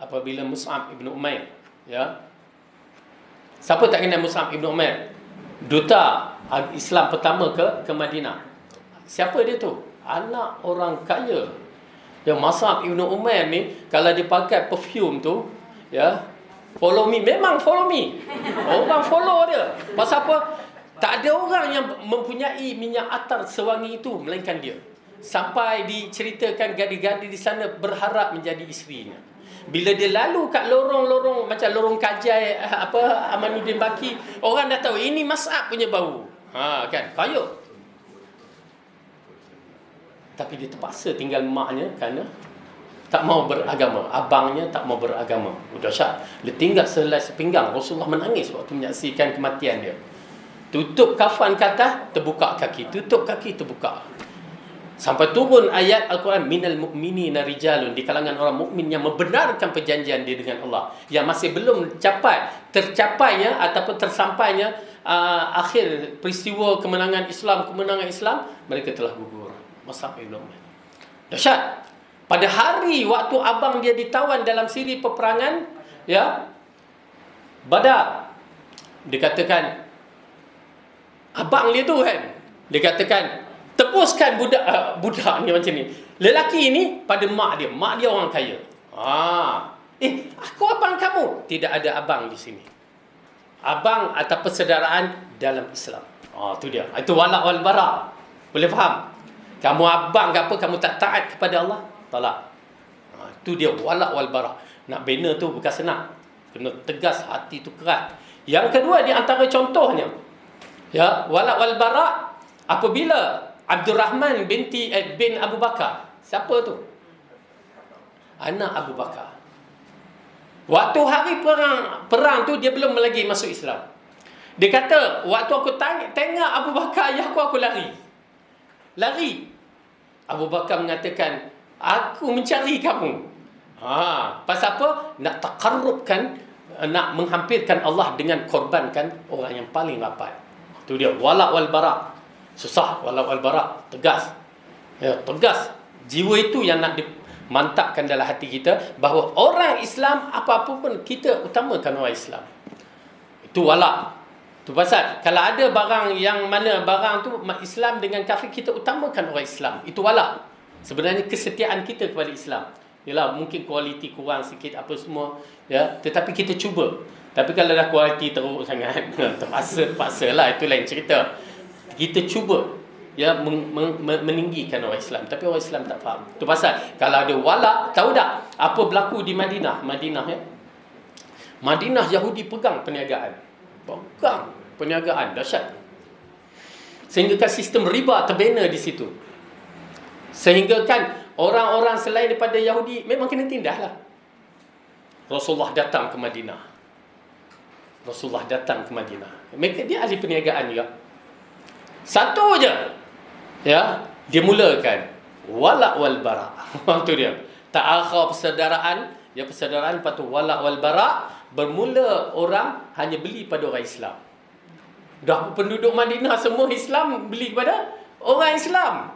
Apabila Mus'ab ibn Umair, ya. Siapa tak kenal Mus'ab ibn Umair? Duta Islam pertama ke Madinah. Siapa dia tu? Anak orang kaya. Yang Mus'ab ibn Umair ni, kalau dia pakai perfume tu, ya, follow me, memang follow me. Orang follow dia. Pasal apa? Tak ada orang yang mempunyai minyak atar sewangi itu melainkan dia. Sampai diceritakan gadis-gadis di sana berharap menjadi isterinya. Bila dia lalu kat lorong-lorong macam lorong Kajai Amanuddin Baki, orang dah tahu ini Mus'ab punya bau. Kan, kaya. Tapi dia terpaksa tinggal maknya kerana tak mau beragama. Abangnya tak mau beragama. Dahsyat. Dia tinggal sehelai sepinggang. Rasulullah menangis waktu menyaksikan kematian dia. Tutup kafan ke atas, terbuka kaki. Tutup kaki, terbuka. Sampai turun ayat Al-Quran, minal mu'minina rijalun, di kalangan orang mukmin yang membenarkan perjanjian dia dengan Allah, yang masih belum tercapainya ataupun tersampainya akhir peristiwa kemenangan Islam, mereka telah gugur. Mus'ab ibn Umair. Dahsyat. Pada hari waktu abang dia ditawan dalam siri peperangan, ya, Badar, dikatakan abang dia tu kan, dikatakan tepuskan budak ni macam ni. Lelaki ni pada mak dia orang kaya. Aku abang kamu. Tidak ada abang di sini. Abang atau persaudaraan dalam Islam. Tu dia. Itu wala wal bara. Boleh faham? Kamu abang ke apa, kamu tak taat kepada Allah, tolak. Itu dia wala wal bara. Nak bina tu bukan senang. Kena tegas, hati tu keras. Yang kedua, di antara contohnya, ya, wala wal bara apabila Abdurrahman bin Abu Bakar. Siapa tu? Anak Abu Bakar. Waktu hari perang tu dia belum lagi masuk Islam. Dia kata, waktu aku tengok Abu Bakar ayah aku lari. Abu Bakar mengatakan, aku mencari kamu. Pasal apa? Nak takarrubkan, nak menghampirkan Allah dengan korbankan orang yang paling rapat. Itu dia wala wal bara. Susah wala wal bara, tegas. Ya, tegas. Jiwa itu yang nak dimantapkan dalam hati kita, bahawa orang Islam apa-apa pun kita utamakan orang Islam. Itu wala. Itu pasal kalau ada barang yang mana barang tu Islam dengan kafir, kita utamakan orang Islam. Itu wala. Sebenarnya kesetiaan kita kepada Islam. Yalah, mungkin kualiti kurang sikit apa semua, ya, tetapi kita cuba. Tapi kalau dah kualiti teruk sangat, terpaksa-paksalah, itu lain cerita. Kita cuba, ya, meninggikan orang Islam, tapi orang Islam tak faham. Itu pasal kalau ada wala, tahu tak apa berlaku di Madinah, ya. Madinah Yahudi pegang perniagaan. Dahsyat. Sehingga kan sistem riba terbina di situ. Sehingga kan orang-orang selain daripada Yahudi memang kena tindas lah. Rasulullah datang ke Madinah. Rasulullah datang ke Madinah. Mereka dia ahli perniagaan juga. Satu je, ya, dia mulakan wala' wal bara'. Itu dia. Ta'akhir persaudaraan, ya persaudaraan, lepas tu wala' wal bara'. Bermula orang hanya beli pada orang Islam. Dah penduduk Madinah semua Islam, beli kepada orang Islam.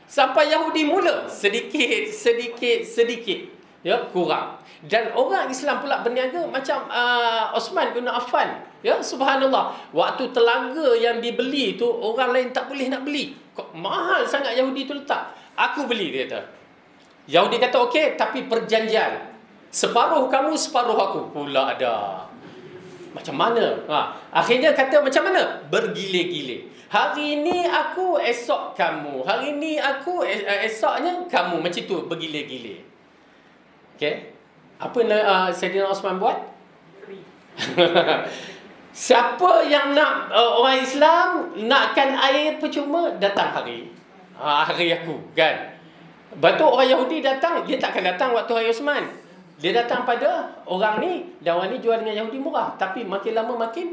Sampai Yahudi mula sedikit, ya, kurang. Dan orang Islam pula berniaga macam Osman bin Affan. Ya, subhanallah. Waktu telaga yang dibeli tu orang lain tak boleh nak beli. Mahal sangat Yahudi tu letak. Aku beli, dia kata. Yahudi kata okey, tapi perjanjian. Separuh kamu, separuh aku. Pula ada. Macam mana? Akhirnya kata macam mana? Bergile-gile. Hari ni aku, esok kamu. Hari ni aku, esoknya kamu. Macam tu, bergile-gile. Okey. Apa Sayyidina Osman buat? Siapa yang nak orang Islam nakkan air percuma, datang hari aku, kan? Lepas tu orang Yahudi datang, dia takkan datang waktu hari Osman. Dia datang pada orang ni, dan orang ni jual dengan Yahudi murah. Tapi makin lama makin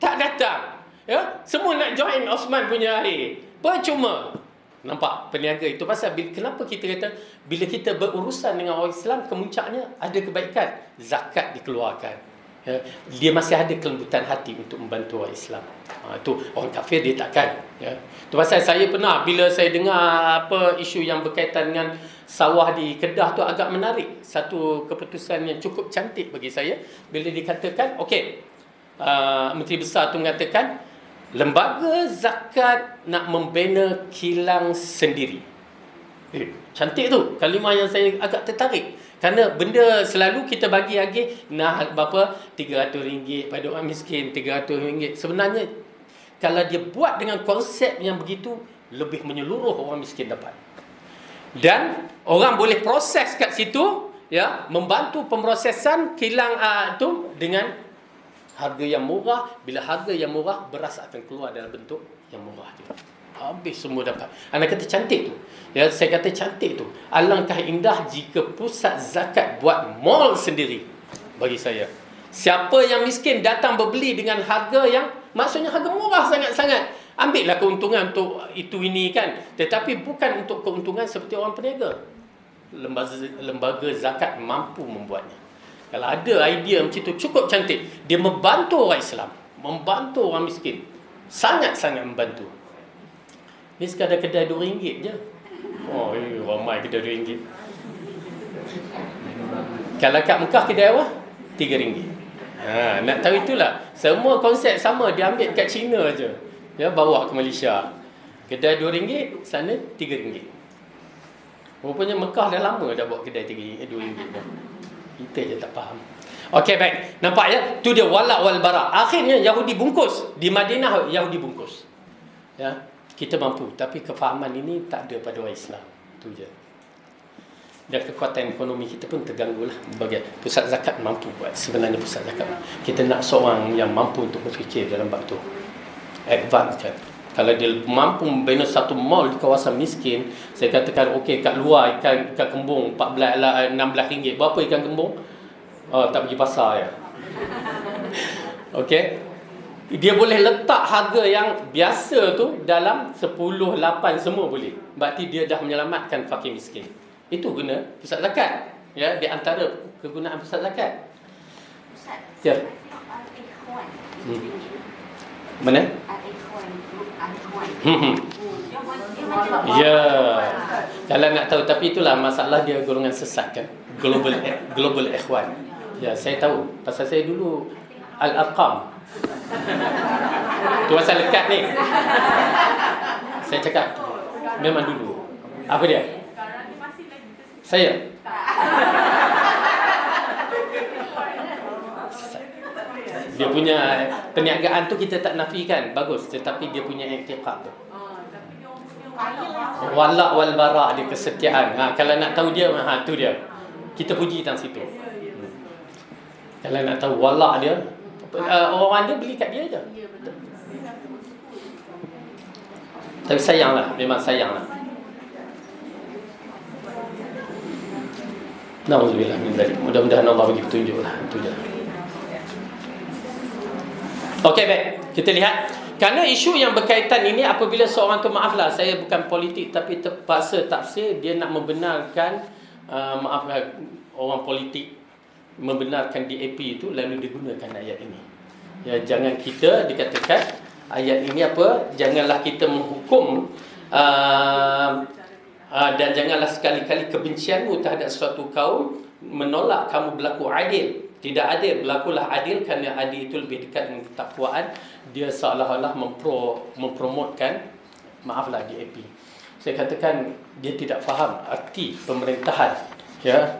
tak datang. Ya, semua nak join Osman punya air. Percuma. Nampak peniaga itu pasal kenapa kita kata bila kita berurusan dengan orang Islam, kemuncaknya ada kebaikan, zakat dikeluarkan. Ya, dia masih ada kelembutan hati untuk membantu orang Islam. Itu orang kafir dia takkan. Ya. Itu pasal saya pernah bila saya dengar apa isu yang berkaitan dengan sawah di Kedah tu agak menarik. Satu keputusan yang cukup cantik bagi saya bila dikatakan okey, Menteri Besar tu mengatakan lembaga zakat nak membina kilang sendiri. Cantik tu kalimah yang saya agak tertarik. Kerana benda selalu kita bagi lagi nak berapa, RM300 pada orang miskin, RM300. Sebenarnya kalau dia buat dengan konsep yang begitu, lebih menyeluruh orang miskin dapat. Dan orang boleh proses kat situ, ya, membantu pemrosesan kilang tu dengan harga yang murah. Bila harga yang murah, beras akan keluar dalam bentuk yang murah juga. Habis semua dapat. Anak kata cantik tu. Ya, saya kata cantik tu. Alangkah indah jika pusat zakat buat mall sendiri. Bagi saya, siapa yang miskin datang berbeli dengan harga yang maksudnya harga murah sangat-sangat. Ambillah keuntungan untuk itu ini, kan. Tetapi bukan untuk keuntungan seperti orang peniaga. Lembaga zakat mampu membuatnya. Kalau ada idea macam tu, cukup cantik. Dia membantu orang Islam, membantu orang miskin. Sangat-sangat membantu. Ni sekadar kedai RM2 je. Oh, ramai kedai RM2. Kalau kat Mekah kedai apa? RM3. Nak tahu itulah. Semua konsep sama, dia ambil kat China je. Ya, bawa ke Malaysia. Kedai RM2, sana RM3. Rupanya Mekah dah lama dah buat kedai RM2 dah. Kita je tak faham. Okey, baik. Nampak ya? Tu dia wala' wal bara'. Akhirnya Yahudi bungkus. Di Madinah Yahudi bungkus. Ya, kita mampu. Tapi kefahaman ini tak ada pada orang Islam. Tu je. Dan kekuatan ekonomi kita pun terganggu lah. Bagian pusat zakat mampu buat. Sebenarnya pusat zakat, kita nak seorang yang mampu untuk berfikir dalam bab tu. Advance kan. Kalau dia mampu membina satu mall di kawasan miskin, saya katakan okey, kat luar ikan kembung RM16. Berapa ikan kembung? Tak pergi pasar ya. Okey. Dia boleh letak harga yang biasa tu dalam 10, 8 semua boleh. Berarti dia dah menyelamatkan fakir miskin. Itu guna pusat zakat. Ya, di antara kegunaan pusat zakat. Ustaz. Ya. Mana? Ya. Kalau nak tahu, tapi itulah masalah dia golongan sesat kan. Global ikhwan. Ya, saya tahu. Pasal saya dulu Al-Arqam. Tu asal lekat ni. Saya cakap memang dulu. Apa dia? Saya. Dia punya perniagaan tu kita tak nafikan, bagus, tetapi dia punya i'tiqad tu. Wala' wal bara' dia kesetiaan. Kalau nak tahu dia, tu dia. Kita puji tang situ. Kalau nak tahu wala' dia, orang dia beli kat dia je. Tapi sayanglah, memang sayanglah. Nauzubillah min dzalik. Mudah-mudahan Allah bagi petunjuk lah. Itu je. Okey, baik. Kita lihat. Kerana isu yang berkaitan ini, apabila seorang tu, maaflah, saya bukan politik, tapi terpaksa tafsir, dia nak membenarkan, maaflah, orang politik membenarkan DAP itu, lalu digunakan ayat ini. Ya, jangan kita dikatakan ayat ini apa? Janganlah kita menghukum dan janganlah sekali-kali kebencianmu terhadap suatu kaum menolak kamu berlaku adil. Tidak adil, berlakulah adil, kerana adil itu lebih dekat dengan ketakwaan. Dia seolah-olah mempromotkan, maaflah, DAP. Saya katakan dia tidak faham arti pemerintahan. Ya,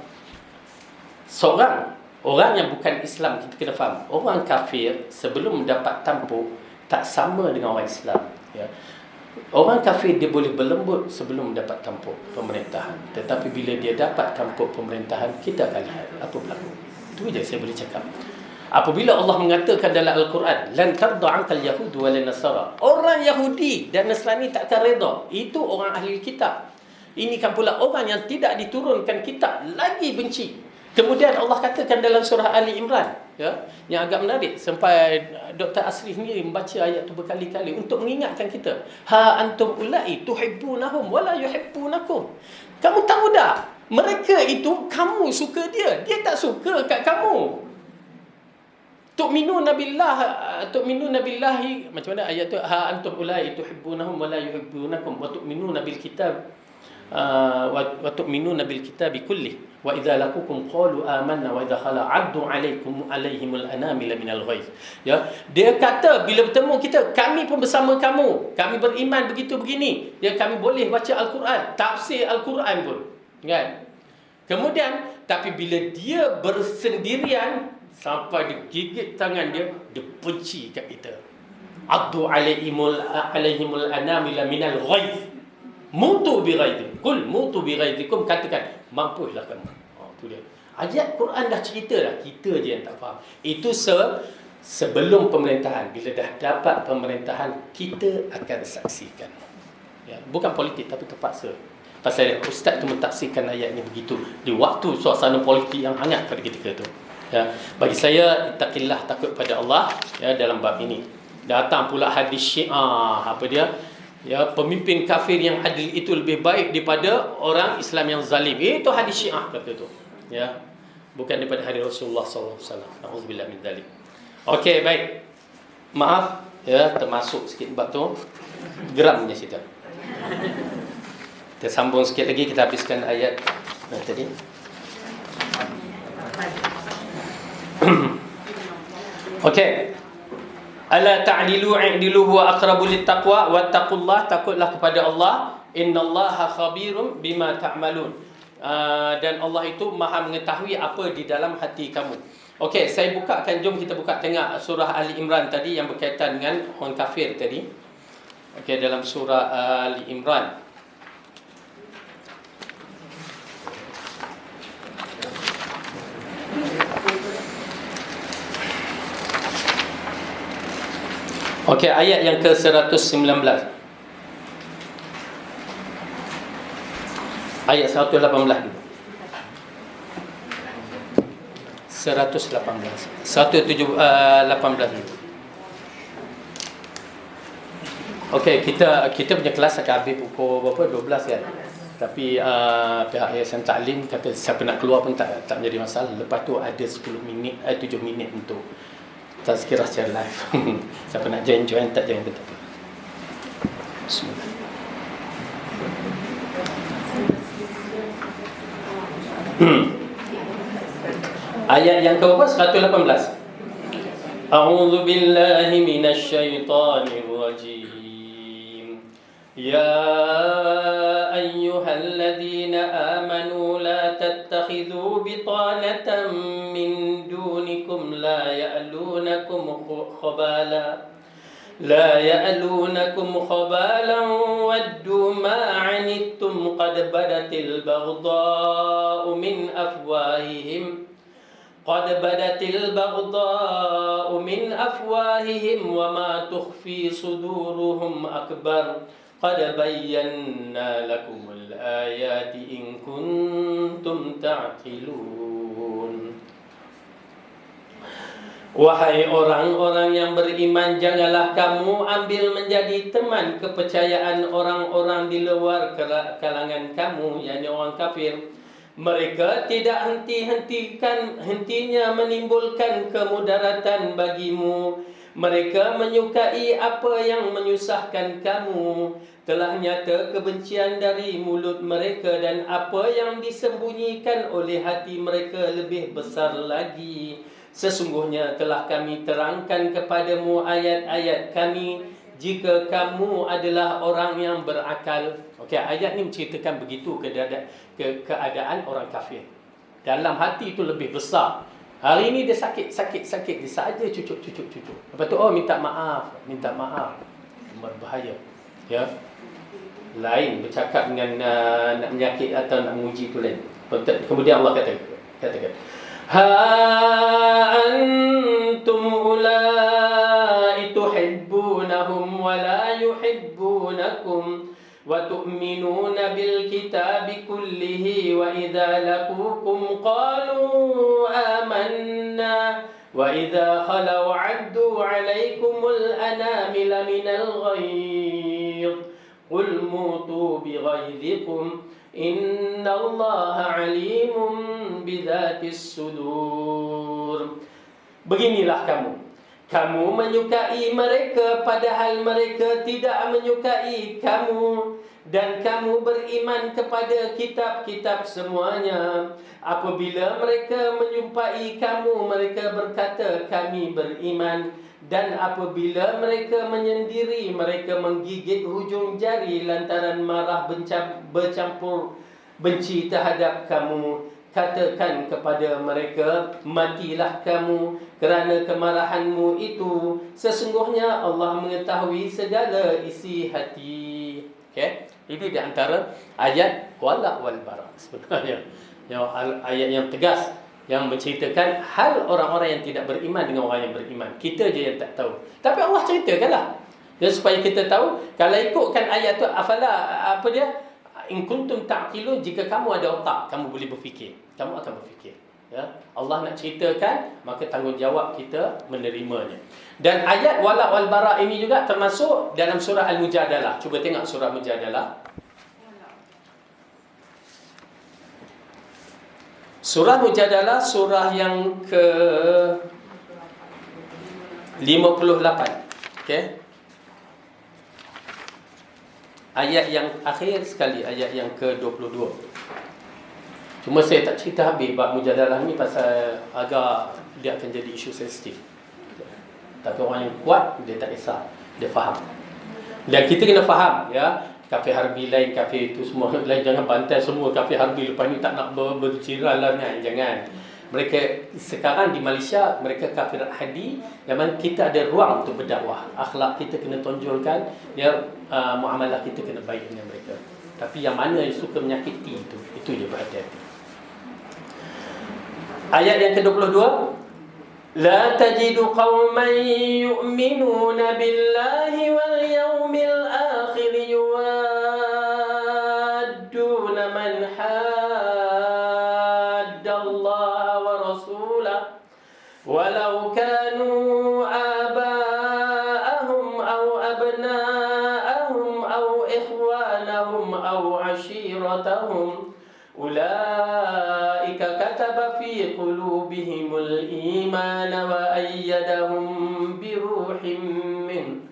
orang yang bukan Islam, kita kena faham, orang kafir sebelum mendapat tampuk tak sama dengan orang Islam. Ya, orang kafir dia boleh berlembut sebelum mendapat tampuk pemerintahan, tetapi bila dia dapat tampuk pemerintahan, kita akan lihat apa berlaku. Itu je saya boleh cakap. Apabila Allah mengatakan dalam Al-Quran, lan tarda 'ankal yahud wal nasara, orang Yahudi dan Nasrani takkan redha, itu orang ahli kitab. Ini kan pula orang yang tidak diturunkan kitab lagi benci. Kemudian Allah katakan dalam surah Ali Imran, ya, yang agak menarik, sampai Dr. Asri sendiri membaca ayat tu berkali-kali untuk mengingatkan kita. Ha antum ulai tuhibbunahum wala yuhibbunakum. Kamu tahu tak? Mereka itu kamu suka dia tak suka kat kamu. Tu'minuna billahi, macam mana ayat tu? Ha antum ulai tuhibbunahum wala yuhibbunakum wa tu'minuna bil kitab wa tu'minuna bil kitabi kullih wa idza laqukum qalu amanna wa idza khala 'addu 'alaihimul anamil minal ghaiz. Ya, dia kata bila bertemu kita, kami pun bersama kamu, kami beriman begitu begini. Ya, kami boleh baca Al-Quran, tafsir Al-Quran pun, kan? Kemudian tapi bila dia bersendirian, sampai digigit tangan dia benci kat kita. 'Addu 'alaihimul anamil minal ghaiz. Mutu bi ghaizikum. Qul mutu bi ghaizikum, katakan mampuslah kamu. Tu dia. Ayat Quran dah cerita dah, kita je yang tak faham. Itu sebelum pemerintahan. Bila dah dapat pemerintahan, kita akan saksikan. Ya, bukan politik tapi terpaksa. Pasal ustaz tu mentafsirkan ayat ni begitu di waktu suasana politik yang hangat pada ketika tu. Ya, bagi saya ittaqillah, takut pada Allah, ya, dalam bab ini. Datang pula hadis Syiah, apa dia? Ya, pemimpin kafir yang adil itu lebih baik daripada orang Islam yang zalim. Itu hadis Syiah kata tu. Ya. Bukan daripada hadis Rasulullah sallallahu alaihi wasallam. Auzubillah min dzalik. Okey, baik. Maaf, ya, termasuk sikit bab tu. Geramnya cerita. Kita sambung sikit lagi, kita habiskan ayat tadi. Okey. Ala ta'dilu i'dilu huwa aqrabu littaqwa wattaqullah, takutlah kepada Allah, innallaha khabirum bima ta'malun. Dan Allah itu maha mengetahui apa di dalam hati kamu. Okey, saya bukakan, jom kita buka tengok surah Ali Imran tadi yang berkaitan dengan orang kafir tadi. Okey, dalam surah Ali Imran. Okey, ayat yang ke-119. Ayat 118 dulu. 118 dulu. Okey, kita punya kelas akan habis pukul berapa? 12 kan? Tapi pihak Yayasan Taklim kata siapa nak keluar pun tak menjadi masalah. Lepas tu ada 7 minit untuk tazkirah secara live. Siapa nak join, tak join betul. Bismillah. Ayat yang ke-berapa? 118. A'udzu billahi minasy syaithanir rajim. Ya ayyuhalladzina amanu la tattakhidhu bitanatan min dunikum la ya'lunakum khabalan waddu ma 'anittum qad badatil baghdha'u min afwahihim wa ma tukhfi suduruhum akbar qad bayyana lakumul الآيات إن كنتم تعقلون. Wahai orang-orang yang beriman, janganlah kamu ambil menjadi teman kepercayaan orang-orang di luar kalangan kamu, yakni orang kafir. Mereka tidak hentinya menimbulkan kemudaratan bagimu. Mereka menyukai apa yang menyusahkan kamu. Telah nyata kebencian dari mulut mereka, dan apa yang disembunyikan oleh hati mereka lebih besar lagi. Sesungguhnya telah kami terangkan kepadamu ayat-ayat kami, jika kamu adalah orang yang berakal. Okey, ayat ni menceritakan begitu keadaan orang kafir. Dalam hati itu lebih besar. Hari ini dia sakit, dia saja cucuk. Lepas tu minta maaf. Berbahaya. Ya. Lain bercakap dengan nak menyakit atau nak menguji tu lain. Kemudian Allah katakan, ha antum ulai tuhibbunahum wa la yuhibbunakum wa tu'minuna bil kitabi kullihi wa idza laqukum qalu amanna wa idza khalau 'addu 'alaykumul anamila minal ghayz qul mutu bi ghayzikum innallaha 'alimun bidzatis sudur. Beginilah kamu menyukai mereka padahal mereka tidak menyukai kamu, dan kamu beriman kepada kitab-kitab semuanya. Apabila mereka menjumpai kamu, mereka berkata kami beriman, dan apabila mereka menyendiri, mereka menggigit hujung jari lantaran marah bercampur benci terhadap kamu. Katakan kepada mereka, matilah kamu kerana kemarahanmu itu. Sesungguhnya Allah mengetahui segala isi hati. Okay? Ini di antara ayat wala wal bara sebenarnya. Yang ayat yang tegas, yang menceritakan hal orang-orang yang tidak beriman dengan orang yang beriman. Kita je yang tak tahu. Tapi Allah ceritakanlah. Dan supaya kita tahu, kalau ikutkan ayat tu, in kuntum ta'qilun, jika kamu ada otak, kamu boleh berfikir. Kamu akan berfikir. Ya? Allah nak ceritakan, maka tanggungjawab kita menerimanya. Dan ayat wala wal bara ini juga termasuk dalam surah Al-Mujadalah. Cuba tengok surah Mujadalah. Surah Mujadalah, surah yang ke 58. Okey. Ayat yang akhir sekali, ayat yang ke-22. Cuma saya tak cerita habis bab Mujadalah ni pasal agak dia akan jadi isu sensitif. Tapi orang yang kuat, dia tak kisah, dia faham. Dan kita kena faham, ya, kafir harbi lain, kafir itu semua lain. Jangan bantai semua kafir harbi lepas ni tak nak bercirai lah kan. Jangan. Mereka sekarang di Malaysia, mereka kafir hadi, yang mana kita ada ruang untuk berdakwah. Akhlak kita kena tonjolkan, ya, muamalah kita kena baik dengan mereka. Tapi yang mana yang suka menyakiti itu je berhati-hati. Ayat yang ke-22, la tajidu qauman yu'minuna billahi wal yawmil akhir yuwadduna man haddallaha wa rasulahu walau kanu aba'ahum aw abna'ahum aw ikhwanahum aw ashiratahum ulaika kataba fi qulubihimul imana wa ayyadahum bi ruhim min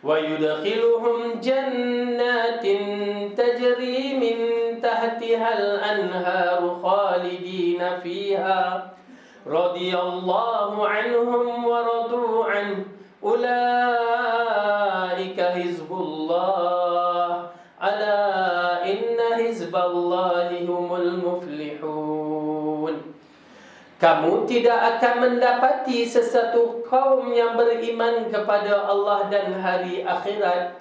wa yudkhiluhum jannatin tajri min tahtihal anharu khalidina fiha radiyallahu anhum wa radu an ulaika hizbullah ala inna hizballahi humul muflihun. Kamu tidak akan mendapati sesuatu kaum yang beriman kepada Allah dan hari akhirat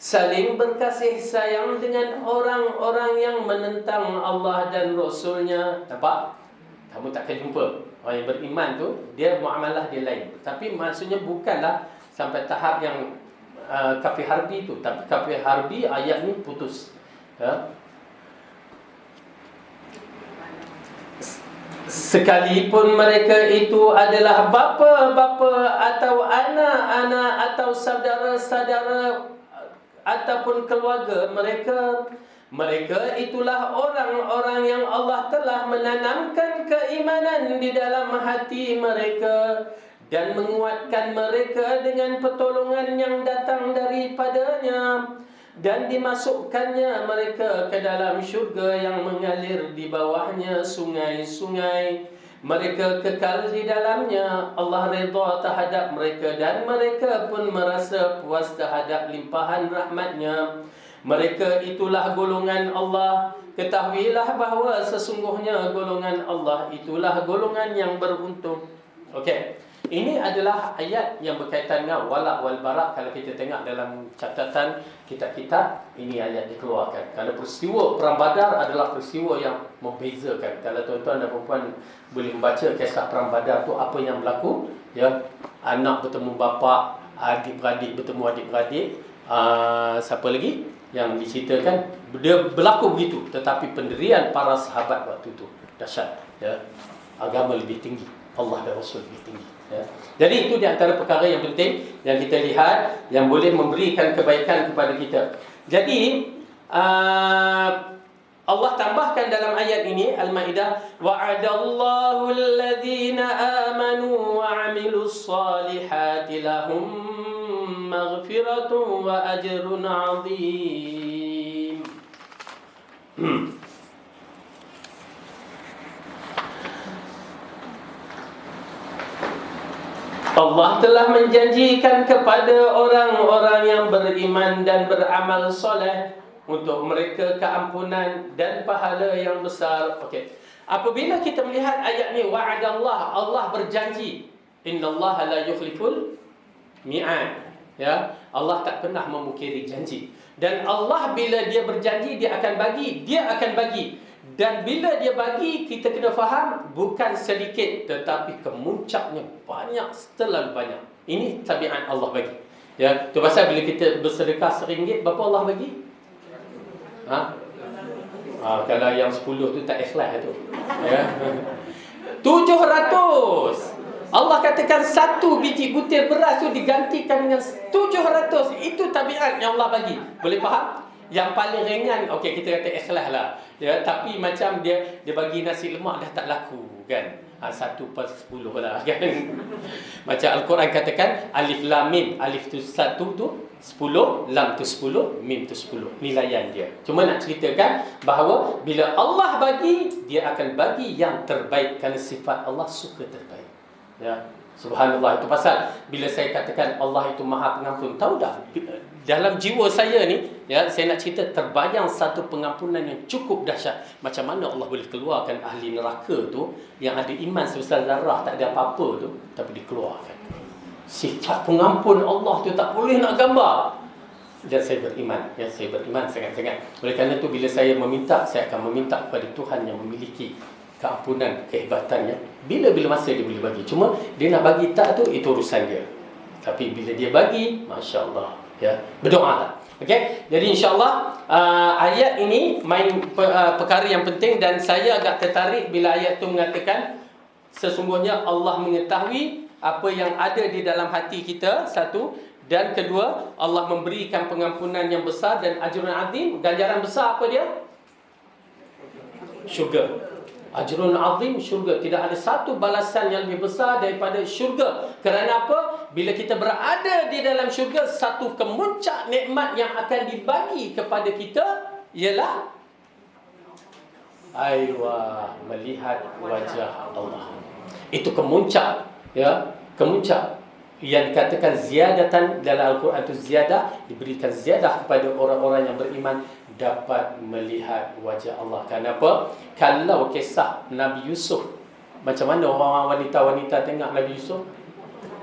saling berkasih sayang dengan orang-orang yang menentang Allah dan Rasulnya. Nampak? Kamu takkan jumpa orang yang beriman tu, dia muamalah dia lain. Tapi maksudnya bukanlah sampai tahap yang kafir harbi tu. Tapi kafir harbi ayat ni putus. Ya? sekalipun mereka itu adalah bapa-bapa atau anak-anak atau saudara-saudara ataupun keluarga mereka, mereka itulah orang-orang yang Allah telah menanamkan keimanan di dalam hati mereka dan menguatkan mereka dengan pertolongan yang datang daripadanya, dan dimasukkannya mereka ke dalam syurga yang mengalir di bawahnya sungai-sungai. Mereka kekal di dalamnya. Allah redha terhadap mereka dan mereka pun merasa puas terhadap limpahan rahmatnya. Mereka itulah golongan Allah. Ketahuilah bahawa sesungguhnya golongan Allah itulah golongan yang beruntung. Okey. Ini adalah ayat yang berkaitan dengan wala' wal bara'. Kalau kita tengok dalam catatan kitab-kitab, ini ayat dikeluarkan. Kalau peristiwa Perang Badar adalah peristiwa yang membezakan. Kalau tuan-tuan dan puan boleh membaca kisah Perang Badar tu, apa yang berlaku, ya, anak bertemu bapa, adik-beradik bertemu adik-beradik, siapa lagi yang diceritakan, dia berlaku begitu. Tetapi pendirian para sahabat waktu itu dahsyat, ya. Agama lebih tinggi, Allah dan Rasul lebih tinggi, ya. Jadi itu di antara perkara yang penting yang kita lihat, yang boleh memberikan kebaikan kepada kita. Jadi Allah tambahkan dalam ayat ini Al-Maidah, wa'adallahu alladhina amanu wa 'amilus salihati lahum maghfiratun wa ajrun 'azim. Allah telah menjanjikan kepada orang-orang yang beriman dan beramal soleh untuk mereka keampunan dan pahala yang besar. Okey. Apabila kita melihat ayat ni, wa'adallah, Allah berjanji. Innallaha la yukhliful mi'ad. Ya, Allah tak pernah memungkiri janji. Dan Allah bila dia berjanji, dia akan bagi, dia akan bagi. Dan bila dia bagi, kita kena faham bukan sedikit, tetapi kemuncaknya banyak, terlalu banyak. Ini tabiat Allah bagi. Ya, tu pasal bila kita bersedekah RM1, berapa Allah bagi? Kalau yang 10 tu tak ikhlas tu. Ya. 700. Allah katakan satu biji butir beras tu digantikan dengan 700. Itu tabiat yang Allah bagi. Boleh faham? Yang paling ringan, okey, kita kata ikhlas lah, ya, tapi macam dia bagi nasi lemak dah tak laku, kan? 1/10 lah, kan? Macam Al-Quran katakan alif lam mim, alif tu 1 tu 10, lam tu 10, mim tu 10. Nilaian dia. Cuma nak ceritakan bahawa bila Allah bagi, dia akan bagi yang terbaik, kerana sifat Allah suka terbaik. Ya, subhanallah. Itu pasal bila saya katakan Allah itu Maha Pengampun, tahu tak? Dalam jiwa saya ni, ya, saya nak cerita, terbayang satu pengampunan yang cukup dahsyat. Macam mana Allah boleh keluarkan ahli neraka tu yang ada iman sebesar zarah, tak ada apa-apa tu, tapi dikeluarkan. Sifat pengampun Allah tu tak boleh nak gambar. Dan saya beriman, ya, saya beriman sangat-sangat. Oleh kerana tu bila saya meminta, saya akan meminta kepada Tuhan yang memiliki keampunan, kehebatannya. Bila-bila masa dia boleh bagi. Cuma dia nak bagi tak tu, itu urusan dia. Tapi bila dia bagi, Masya Allah, ya, berdoalah. Okey, jadi insya-Allah ayat ini perkara yang penting, dan saya agak tertarik bila ayat itu mengatakan sesungguhnya Allah mengetahui apa yang ada di dalam hati kita, satu, dan kedua, Allah memberikan pengampunan yang besar dan ajrun azim. Ganjaran besar apa dia? Syurga. Ajrun azim, syurga. Tidak ada satu balasan yang lebih besar daripada syurga. Kerana apa? Bila kita berada di dalam syurga, satu kemuncak nikmat yang akan dibagi kepada kita ialah melihat wajah Allah. Itu kemuncak, ya, kemuncak yang dikatakan ziyadatan dalam Al-Quran itu ziyadah, diberikan ziyadah kepada orang-orang yang beriman, dapat melihat wajah Allah. Kenapa? Kalau kisah Nabi Yusuf, macam mana orang wanita-wanita tengok Nabi Yusuf,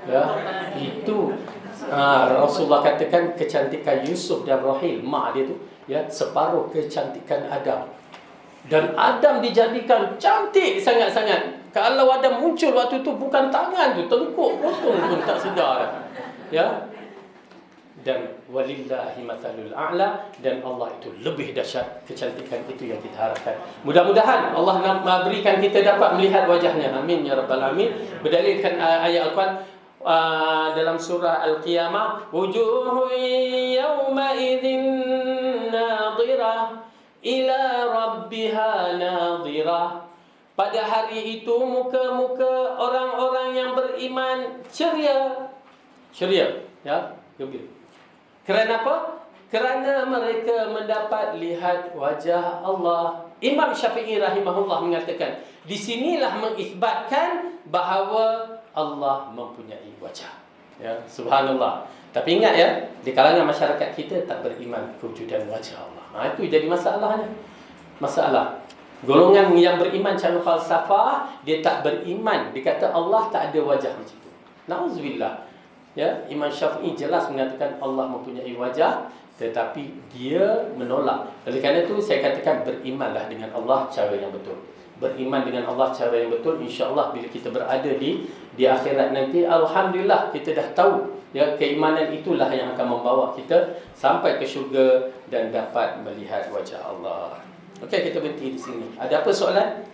ya, itu Rasulullah katakan kecantikan Yusuf dan Rahil, mak dia tu, ya, separuh kecantikan Adam. Dan Adam dijadikan cantik sangat-sangat. Kalau Adam muncul waktu tu, bukan tangan tu, tengkuk potong pun tak sedar. Ya. dan walillahi mathalul a'la, dan Allah itu lebih dahsyat. Kecantikan itu yang kita harapkan. Mudah-mudahan Allah nak berikan kita dapat melihat wajahnya. Amin ya rabbal alamin. Berdalilkan ayat Al-Quran dalam surah Al-Qiyamah, wujuhun yawma idzin nadhirah ila rabbiha nadhirah. Pada hari itu muka-muka orang-orang yang beriman ceria. Ceria, ya, gembira. Kerana apa? Kerana mereka mendapat lihat wajah Allah. Imam Syafi'i rahimahullah mengatakan, di sinilah mengisbatkan bahawa Allah mempunyai wajah. Ya, subhanallah. Tapi ingat ya, di kalangan masyarakat kita tak beriman kewujudan wajah Allah. Itu jadi masalahnya. Masalah. Golongan yang beriman cara falsafah, dia tak beriman. Dia kata Allah tak ada wajah macam tu. Nauzubillah. Ya, Imam Syafi'i jelas mengatakan Allah mempunyai wajah, tetapi dia menolak. Oleh kerana itu saya katakan berimanlah dengan Allah cara yang betul. Beriman dengan Allah cara yang betul, insya-Allah bila kita berada di akhirat nanti, alhamdulillah kita dah tahu ya, keimanan itulah yang akan membawa kita sampai ke syurga dan dapat melihat wajah Allah. Okey, kita berhenti di sini. Ada apa soalan?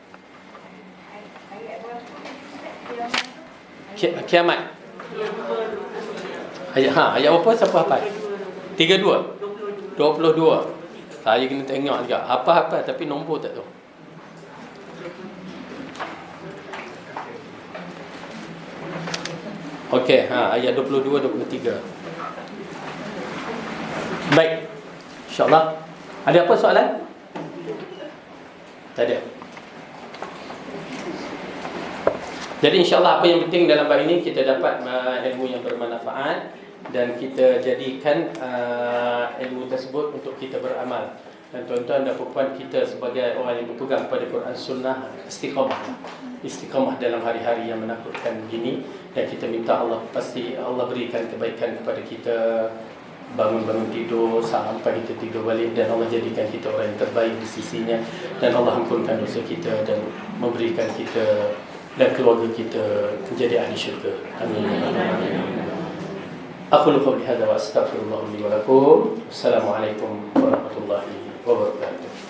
Kiamat. Ayat apa siapa hafal? 32. 22. Saya kena tengok juga. Apa-apa tapi nombor tak tahu. Okey, ayat 22 23. Baik. Insya-Allah. Ada apa soalan? Tak ada. Jadi insya-Allah apa yang penting dalam bab ini kita dapat ilmu yang bermanfaat dan kita jadikan ilmu tersebut untuk kita beramal. Dan tuan-tuan dan puan-puan, kita sebagai orang yang berpegang pada Quran Sunnah, istiqamah dalam hari-hari yang menakutkan begini, dan kita minta Allah, pasti Allah berikan kebaikan kepada kita, bangun-bangun tidur sampai kita tidur balik, dan Allah jadikan kita orang yang terbaik di sisinya, dan Allah ampunkan dosa kita dan memberikan kita dan keluarga kita menjadi ahli syurga. Amin. Aqulu qawli hadza wa astaghfirullah li wa lakum. Assalamualaikum warahmatullahi wabarakatuh.